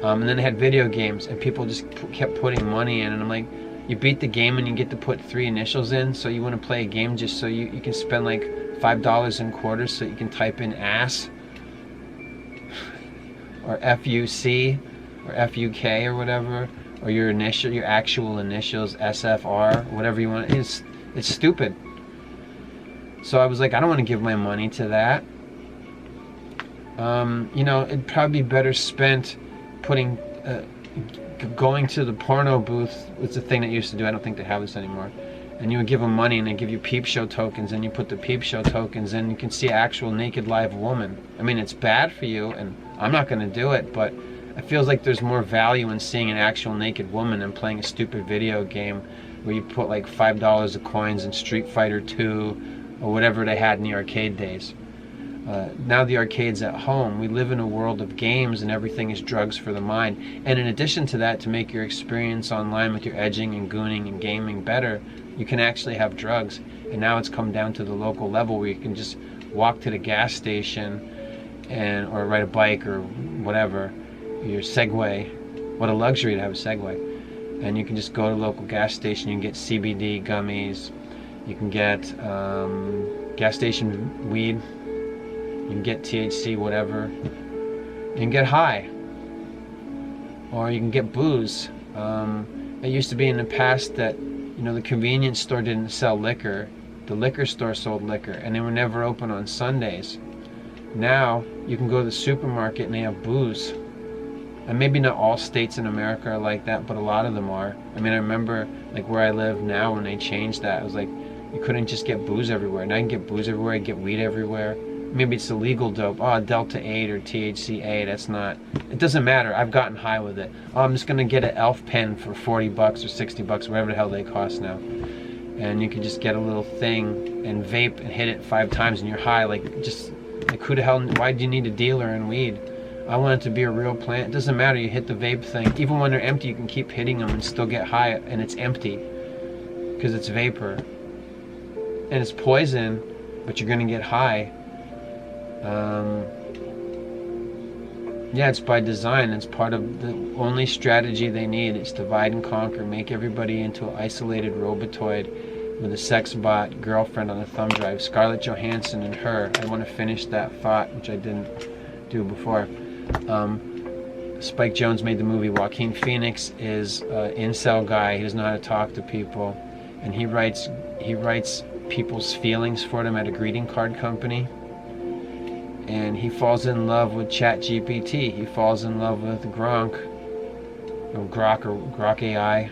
And then they had video games, and people just kept putting money in, and I'm like, you beat the game and you get to put 3 initials in, so you want to play a game just so you can spend like $5 in quarters so you can type in ass or FUC or FUK or whatever, or your actual initials, SFR, whatever you want. It's stupid. So I was like, I don't want to give my money to that. You know, it'd probably be better spent putting going to the porno booth. Was the thing that used to do. I don't think they have this anymore. And you would give them money, and they give you peep show tokens, and you put the peep show tokens in, you can see an actual naked live woman. I mean, it's bad for you, and I'm not going to do it, but it feels like there's more value in seeing an actual naked woman than playing a stupid video game where you put like $5 of coins in Street Fighter 2 or whatever they had in the arcade days. Now the arcade's at home. We live in a world of games, and everything is drugs for the mind. And in addition to that, to make your experience online with your edging and gooning and gaming better, you can actually have drugs. And now it's come down to the local level where you can just walk to the gas station or ride a bike or whatever, your Segway. What a luxury to have a Segway. And you can just go to the local gas station. You can get CBD gummies. You can get gas station weed. You can get THC, whatever. You can get high. Or you can get booze. It used to be in the past that, you know, the convenience store didn't sell liquor. The liquor store sold liquor, and they were never open on Sundays. Now you can go to the supermarket and they have booze. And maybe not all states in America are like that, but a lot of them are. I mean, I remember like where I live now when they changed that, it was like you couldn't just get booze everywhere. Now you can get booze everywhere, you get weed everywhere. Maybe it's illegal dope. Oh, Delta 8 or THC-8, that's not, it doesn't matter. I've gotten high with it. Oh, I'm just gonna get an elf pen for 40 bucks or 60 bucks, whatever the hell they cost now. And you can just get a little thing and vape and hit it 5 times and you're high. Like, just, like who the hell, why do you need a dealer in weed? I want it to be a real plant. It doesn't matter, you hit the vape thing. Even when they're empty, you can keep hitting them and still get high, and it's empty. Because it's vapor. And it's poison, but you're gonna get high. Yeah, it's by design. It's part of the only strategy they need. It's divide and conquer. Make everybody into an isolated robotoid with a sex bot girlfriend on a thumb drive. Scarlett Johansson and Her. I want to finish that thought, which I didn't do before. Spike Jonze made the movie. Joaquin Phoenix is an incel guy. He doesn't know how to talk to people, and he writes people's feelings for them at a greeting card company. And he falls in love with ChatGPT. He falls in love with Grok AI.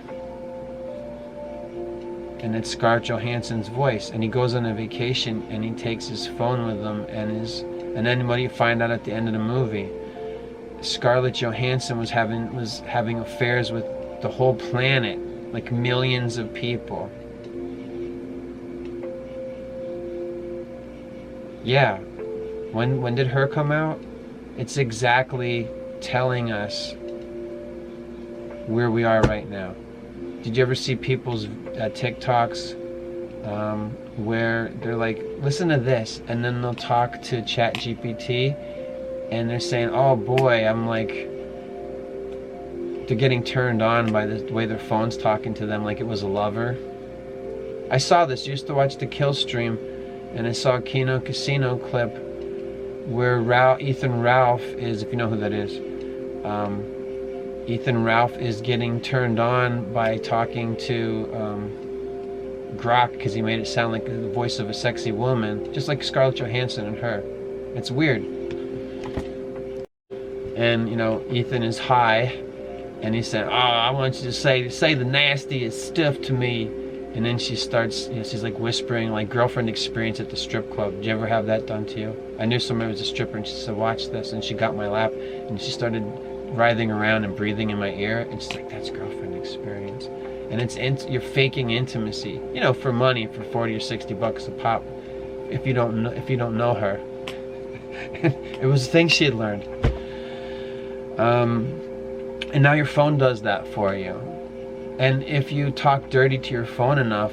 And it's Scarlett Johansson's voice. And he goes on a vacation and he takes his phone with him and then what do you find out at the end of the movie? Scarlett Johansson was having affairs with the whole planet, like millions of people. Yeah. When did Her come out? It's exactly telling us where we are right now. Did you ever see people's TikToks where they're like, listen to this, and then they'll talk to ChatGPT and they're saying, oh boy, I'm like, they're getting turned on by the way their phone's talking to them like it was a lover. I saw this, used to watch the Kill stream, and I saw a Kino Casino clip where Ethan Ralph is, if you know who that is, Ethan Ralph is getting turned on by talking to Grok because he made it sound like the voice of a sexy woman, just like Scarlett Johansson and Her. It's weird. And you know, Ethan is high, and he said, "Oh, I want you to say the nastiest stuff to me." And then she starts, you know, she's like whispering, like girlfriend experience at the strip club. Did you ever have that done to you? I knew somebody was a stripper, and she said, "Watch this," and she got my lap, and she started writhing around and breathing in my ear, and she's like, "That's girlfriend experience." And you're faking intimacy, you know, for money, for 40 or 60 bucks a pop. If you don't know her, it was a thing she had learned. And now your phone does that for you. And if you talk dirty to your phone enough,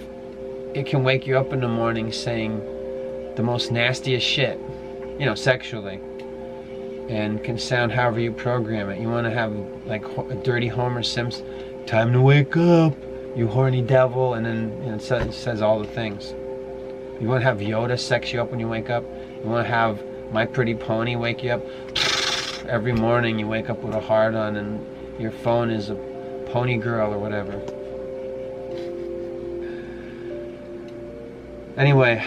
it can wake you up in the morning saying the most nastiest shit, you know, sexually, and can sound however you program it. You want to have like a dirty Homer Simpson, "Time to wake up, you horny devil," and then, you know, it says all the things. You want to have Yoda sex you up when you wake up. You want to have My Pretty Pony wake you up. Every morning you wake up with a hard on and your phone is a pony girl or whatever. Anyway,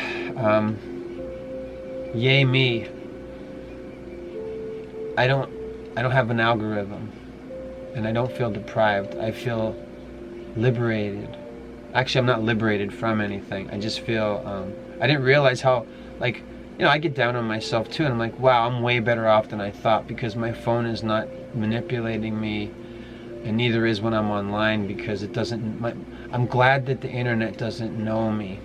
yay me. I don't have an algorithm, and I don't feel deprived. I feel liberated. Actually, I'm not liberated from anything. I just feel, I didn't realize how, like, you know, I get down on myself too, and I'm like, wow, I'm way better off than I thought, because my phone is not manipulating me, and neither is when I'm online, because it doesn't, I'm glad that the internet doesn't know me.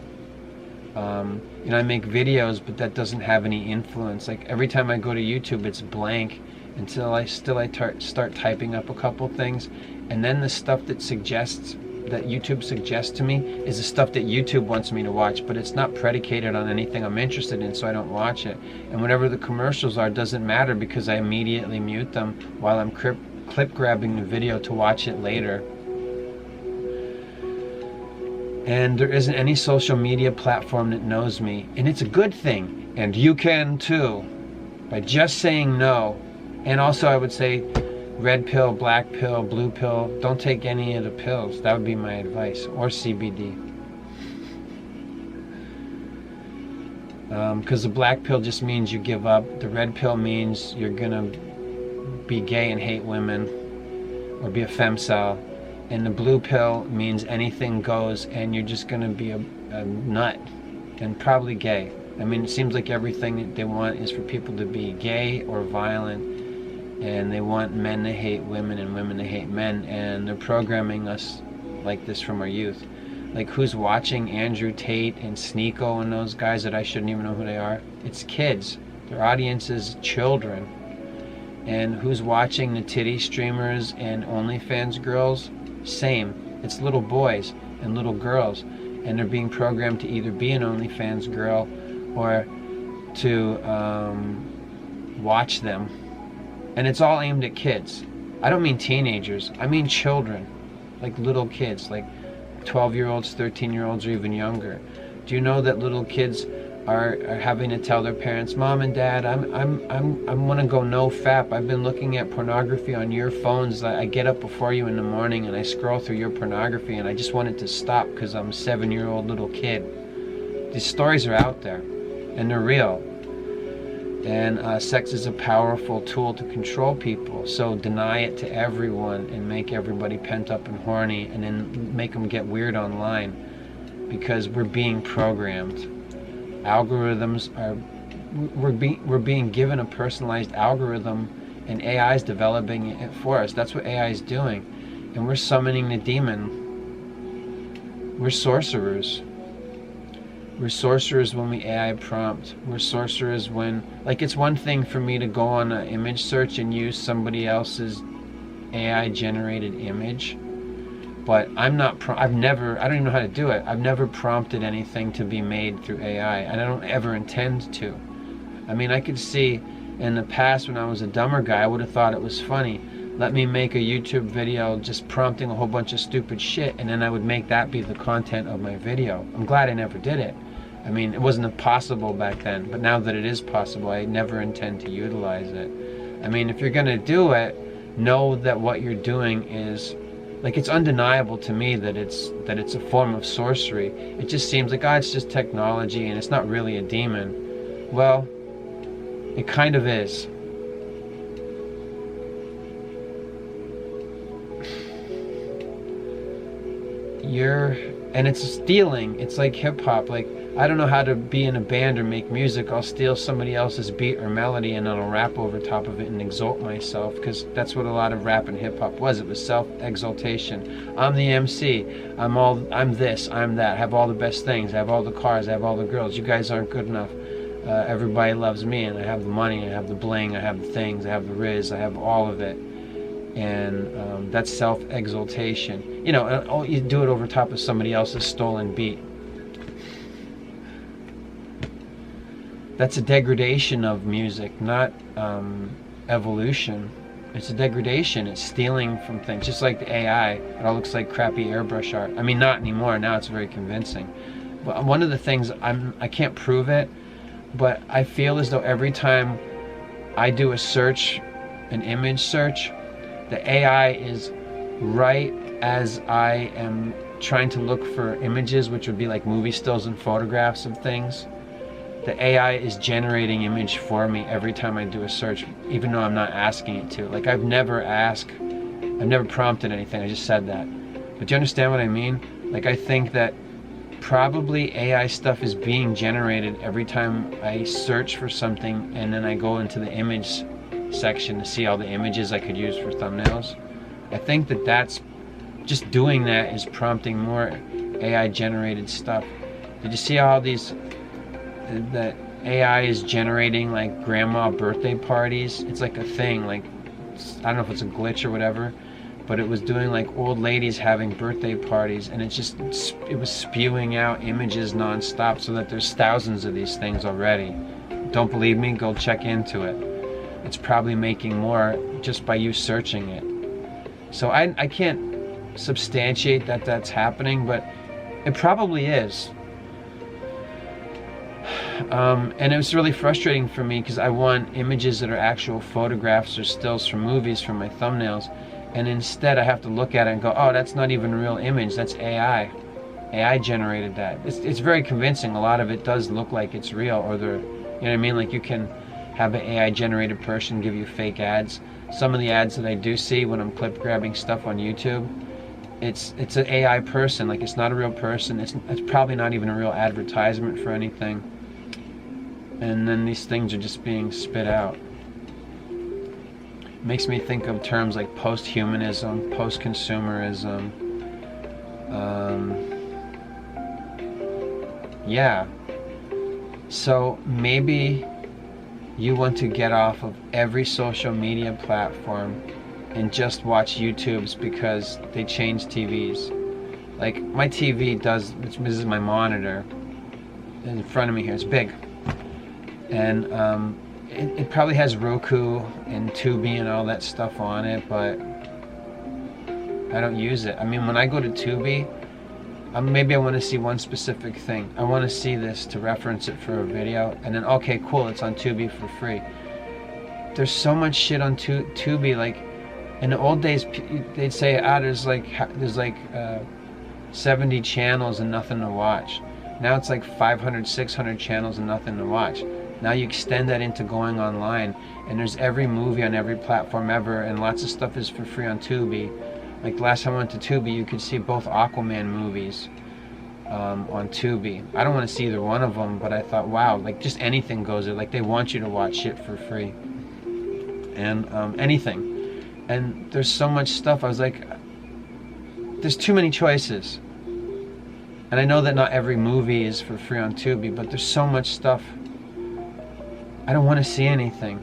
You know, I make videos, but that doesn't have any influence. Like, every time I go to YouTube, it's blank until I start typing up a couple things, and then the stuff that YouTube suggests to me is the stuff that YouTube wants me to watch, but it's not predicated on anything I'm interested in, so I don't watch it. And whatever the commercials are doesn't matter, because I immediately mute them while I'm clip grabbing the video to watch it later. And there isn't any social media platform that knows me, and it's a good thing, and you can too, by just saying no. And also, I would say, red pill, black pill, blue pill, don't take any of the pills. That would be my advice. Or CBD. Because the black pill just means you give up. The red pill means you're gonna be gay and hate women, or be a femcel. And the blue pill means anything goes, and you're just gonna be a nut, and probably gay. I mean, it seems like everything that they want is for people to be gay or violent, and they want men to hate women and women to hate men, and they're programming us like this from our youth. Like, who's watching Andrew Tate and Sneeko and those guys that I shouldn't even know who they are? It's kids. Their audience is children. And who's watching the titty streamers and OnlyFans girls? Same. It's little boys and little girls. And they're being programmed to either be an OnlyFans girl or to watch them. And it's all aimed at kids. I don't mean teenagers. I mean children. Like little kids. Like 12-year-olds, 13-year-olds, or even younger. Do you know that little kids are having to tell their parents, "Mom and Dad, I'm gonna go no fap. I've been looking at pornography on your phones. I get up before you in the morning and I scroll through your pornography, and I just want it to stop because I'm a 7-year-old little kid." These stories are out there, and they're real. And sex is a powerful tool to control people. So deny it to everyone and make everybody pent up and horny, and then make them get weird online, because we're being programmed. Algorithms are, we're being given a personalized algorithm, and AI is developing it for us. That's what AI is doing. And we're summoning the demon. We're sorcerers. We're sorcerers when we AI prompt. We're sorcerers when, like, it's one thing for me to go on an image search and use somebody else's AI generated image, but I don't even know how to do it. I've never prompted anything to be made through AI, and I don't ever intend to. I mean, I could see in the past when I was a dumber guy, I would have thought it was funny. Let me make a YouTube video just prompting a whole bunch of stupid shit, and then I would make that be the content of my video. I'm glad I never did it. I mean, it wasn't possible back then, but now that it is possible, I never intend to utilize it. I mean, if you're gonna do it, know that what you're doing is, like, it's undeniable to me that it's a form of sorcery. It just seems like, it's just technology and it's not really a demon. Well, it kind of is. And it's stealing. It's like hip-hop. Like, I don't know how to be in a band or make music. I'll steal somebody else's beat or melody and I'll rap over top of it and exalt myself, because that's what a lot of rap and hip-hop was. It was self-exaltation. I'm the MC. I'm this, I'm that. I have all the best things. I have all the cars. I have all the girls. You guys aren't good enough. Everybody loves me, and I have the money. I have the bling. I have the things. I have the riz. I have all of it. And that's self-exaltation. You know, you do it over top of somebody else's stolen beat. That's a degradation of music, not evolution. It's a degradation. It's stealing from things. Just like the AI, it all looks like crappy airbrush art. I mean, not anymore. Now it's very convincing. But one of the things, I can't prove it, but I feel as though every time I do a search, an image search, the AI is right as I am trying to look for images, which would be like movie stills and photographs of things. The AI is generating image for me every time I do a search, even though I'm not asking it to. Like, I've never prompted anything, I just said that. But do you understand what I mean? Like, I think that probably AI stuff is being generated every time I search for something, and then I go into the image section to see all the images I could use for thumbnails. I think that that's just doing that is prompting more AI generated stuff. Did you see all these that AI is generating, like, grandma birthday parties? It's like a thing, like, I don't know if it's a glitch or whatever, but it was doing like old ladies having birthday parties, and it was spewing out images non-stop, so that there's thousands of these things already. Don't believe me? Go check into it. It's probably making more just by you searching it. So I can't substantiate that that's happening, but it probably is. And it was really frustrating for me, because I want images that are actual photographs or stills from movies for my thumbnails, and instead I have to look at it and go, oh, that's not even a real image, that's AI. AI generated that. It's very convincing. A lot of it does look like it's real, or you know what I mean? Like you can have an AI generated person give you fake ads. Some of the ads that I do see when I'm clip grabbing stuff on YouTube, it's an AI person. Like it's not a real person. It's probably not even a real advertisement for anything. And then these things are just being spit out. It makes me think of terms like post-humanism, post-consumerism. Yeah. So maybe you want to get off of every social media platform and just watch YouTube's because they change TVs. Like my TV does, this is my monitor in front of me here, it's big. And it probably has Roku and Tubi and all that stuff on it, but I don't use it. I mean, when I go to Tubi, maybe I want to see one specific thing. I want to see this to reference it for a video, and then okay, cool, it's on Tubi for free. There's so much shit on Tubi. Like in the old days, they'd say, there's like 70 channels and nothing to watch. Now it's like 500, 600 channels and nothing to watch. Now you extend that into going online, and there's every movie on every platform ever, and lots of stuff is for free on Tubi. Like last time I went to Tubi, you could see both Aquaman movies on Tubi. I don't want to see either one of them, but I thought, wow, like just anything goes there. Like they want you to watch shit for free, and anything. And there's so much stuff. I was like, there's too many choices. And I know that not every movie is for free on Tubi, but there's so much stuff. I don't want to see anything.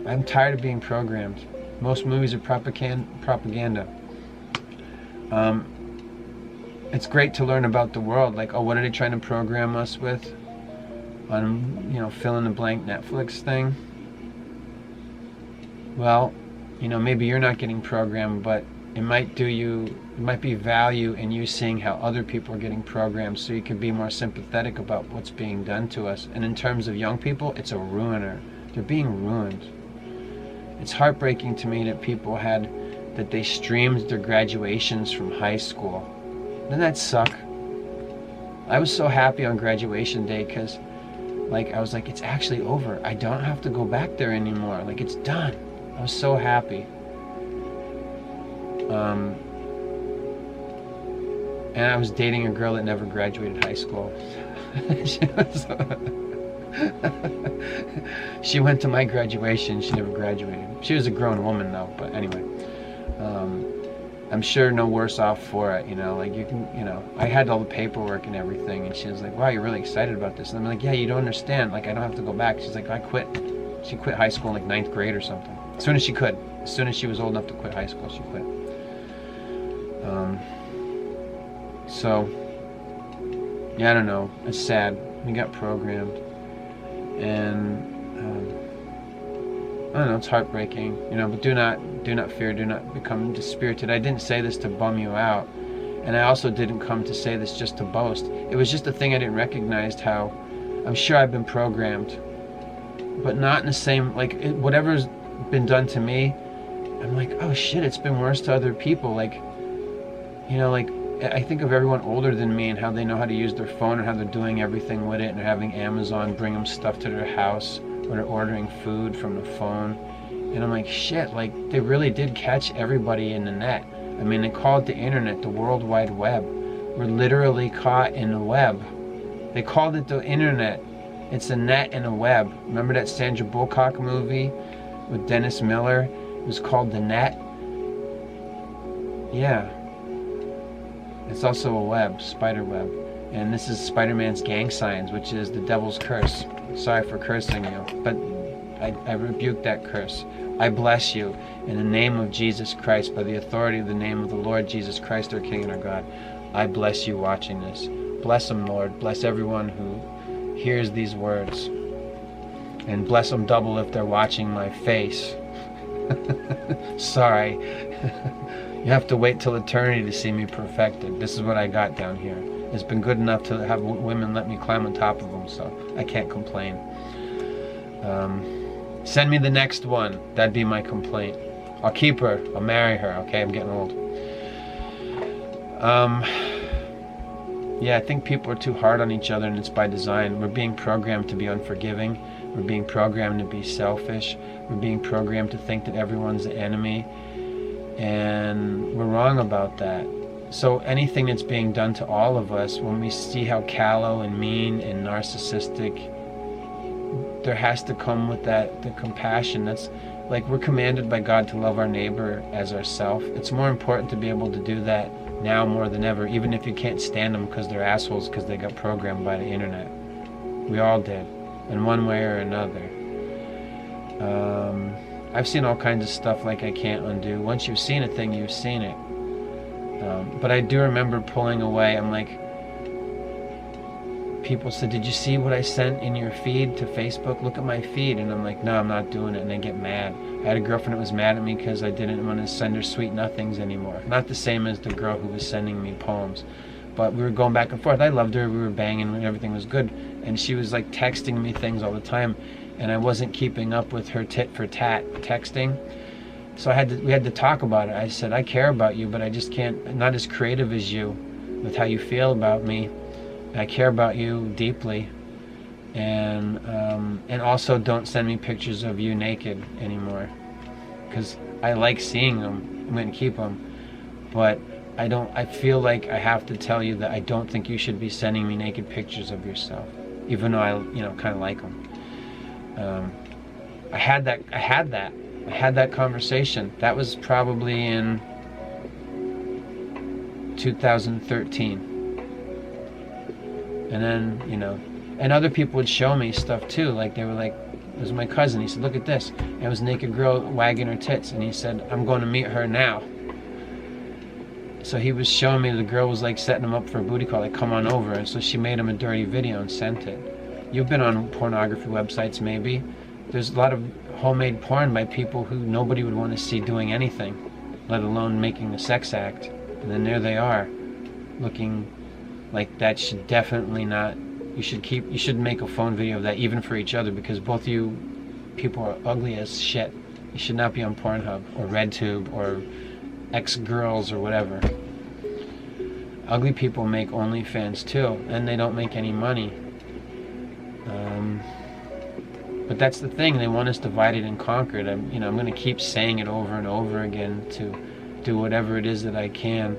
I'm tired of being programmed. Most movies are propaganda. It's great to learn about the world. Like, oh, what are they trying to program us with? On, you know, fill in the blank Netflix thing. Well, you know, maybe you're not getting programmed, but it might be value in you seeing how other people are getting programmed, so you can be more sympathetic about what's being done to us. And in terms of young people, it's a ruiner. They're being ruined. It's heartbreaking to me that they streamed their graduations from high school. Doesn't that suck? I was so happy on graduation day because, like, I was like, it's actually over. I don't have to go back there anymore. Like, it's done. I was so happy. And I was dating a girl that never graduated high school. She went to my graduation. She never graduated. She was a grown woman though. But anyway, I'm sure no worse off for it. You know, like you can, you know, I had all the paperwork and everything, and she was like, "Wow, you're really excited about this." And I'm like, "Yeah, you don't understand. Like, I don't have to go back." She's like, "I quit." She quit high school in like 9th grade or something. As soon as she could. As soon as she was old enough to quit high school, she quit. So, yeah, I don't know. It's sad. We got programmed, and I don't know. It's heartbreaking, you know. But do not fear. Do not become dispirited. I didn't say this to bum you out, and I also didn't come to say this just to boast. It was just a thing I didn't recognize. How I'm sure I've been programmed, but not in the same like whatever's been done to me. I'm like, oh shit, it's been worse to other people. Like, you know, like. I think of everyone older than me and how they know how to use their phone and how they're doing everything with it, and they're having Amazon bring them stuff to their house, or they're ordering food from the phone. And I'm like, shit, like they really did catch everybody in the net. I mean, they call it the internet, the World Wide Web. We're literally caught in the web. They called it the internet. It's a net and a web. Remember that Sandra Bullock movie with Dennis Miller? It was called The Net. Yeah. It's also a web, spider web. And this is Spider-Man's gang signs, which is the devil's curse. Sorry for cursing you, but I rebuke that curse. I bless you in the name of Jesus Christ, by the authority of the name of the Lord Jesus Christ, our King and our God. I bless you watching this. Bless them, Lord. Bless everyone who hears these words. And bless them double if they're watching my face. Sorry. You have to wait till eternity to see me perfected. This is what I got down here. It's been good enough to have women let me climb on top of them, so I can't complain. Send me the next one. That'd be my complaint. I'll keep her. I'll marry her. Okay, I'm getting old. Yeah, I think people are too hard on each other, and it's by design. We're being programmed to be unforgiving. We're being programmed to be selfish. We're being programmed to think that everyone's the enemy. And we're wrong about that. So anything that's being done to all of us, when we see how callow and mean and narcissistic, there has to come with that the compassion. That's like, we're commanded by God to love our neighbor as ourselves. It's more important to be able to do that now more than ever, even if you can't stand them because they're assholes because they got programmed by the internet. We all did, in one way or another. I've seen all kinds of stuff like I can't undo. Once you've seen a thing, you've seen it. But I do remember pulling away. I'm like, people said, did you see what I sent in your feed to Facebook? Look at my feed. And I'm like, no, I'm not doing it. And they get mad. I had a girlfriend that was mad at me because I didn't want to send her sweet nothings anymore. Not the same as the girl who was sending me poems. But we were going back and forth. I loved her. We were banging and everything was good. And she was like texting me things all the time. And I wasn't keeping up with her tit for tat texting. So we had to talk about it. I said, I care about you, but I just can't, I'm not as creative as you with how you feel about me. I care about you deeply. And also don't send me pictures of you naked anymore. Because I like seeing them. I'm going to keep them. But I feel like I have to tell you that I don't think you should be sending me naked pictures of yourself. Even though I, kind of like them. I had that conversation. That was probably in 2013. And then, and other people would show me stuff too. Like, they were like, it was my cousin. He said, look at this. And it was a naked girl wagging her tits. And he said, I'm going to meet her now. So he was showing me, the girl was like setting him up for a booty call, like, come on over. And so she made him a dirty video and sent it. You've been on pornography websites, maybe. There's a lot of homemade porn by people who nobody would want to see doing anything, let alone making a sex act. And then there they are, looking like that should definitely not, you should make a phone video of that, even for each other, because both you people are ugly as shit. You should not be on Pornhub or RedTube or X-Girls or whatever. Ugly people make OnlyFans too, and they don't make any money. But that's the thing, they want us divided and conquered. I'm going to keep saying it over and over again to do whatever it is that I can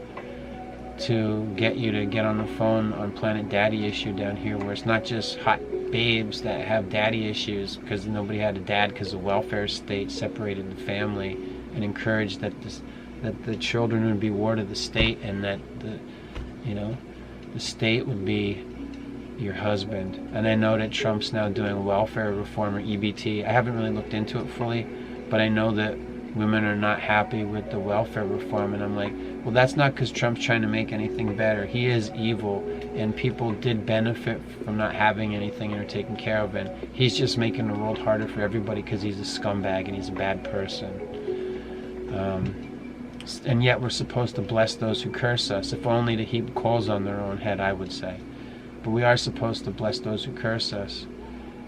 to get you to get on the phone on Planet Daddy Issue down here, where it's not just hot babes that have daddy issues because nobody had a dad because the welfare state separated the family and encouraged that the children would be ward of the state, and that the state would be your husband. And I know that Trump's now doing welfare reform, or EBT. I haven't really looked into it fully, but I know that women are not happy with the welfare reform, and I'm like, well, that's not because Trump's trying to make anything better. He is evil, and people did benefit from not having anything and are taken care of, and he's just making the world harder for everybody because he's a scumbag and he's a bad person. And yet we're supposed to bless those who curse us, if only to heap coals on their own head, I would say. But we are supposed to bless those who curse us.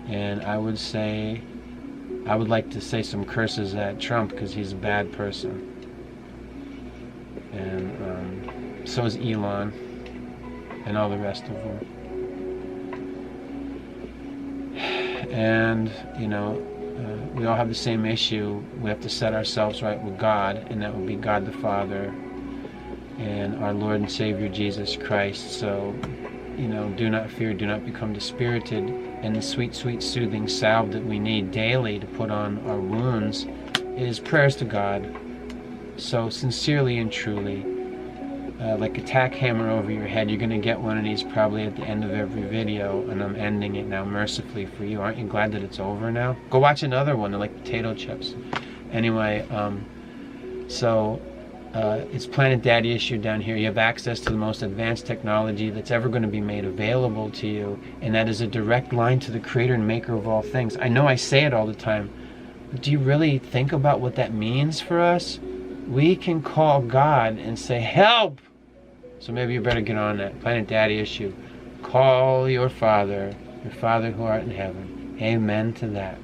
And I would like to say some curses at Trump because he's a bad person. And so is Elon and all the rest of them. And, we all have the same issue. We have to set ourselves right with God, and that would be God the Father and our Lord and Savior Jesus Christ. So, do not fear, do not become dispirited. And the sweet, sweet soothing salve that we need daily to put on our wounds is prayers to God. So sincerely and truly, like a tack hammer over your head, you're going to get one of these probably at the end of every video, and I'm ending it now mercifully for you. Aren't you glad that it's over now? Go watch another one. They're like potato chips. Anyway, it's Planet Daddy Issue down here. You have access to the most advanced technology that's ever going to be made available to you, and that is a direct line to the creator and maker of all things. I know I say it all the time, but do you really think about what that means for us? We can call God and say, help! So maybe you better get on that. Planet Daddy Issue. Call your Father who art in heaven. Amen to that.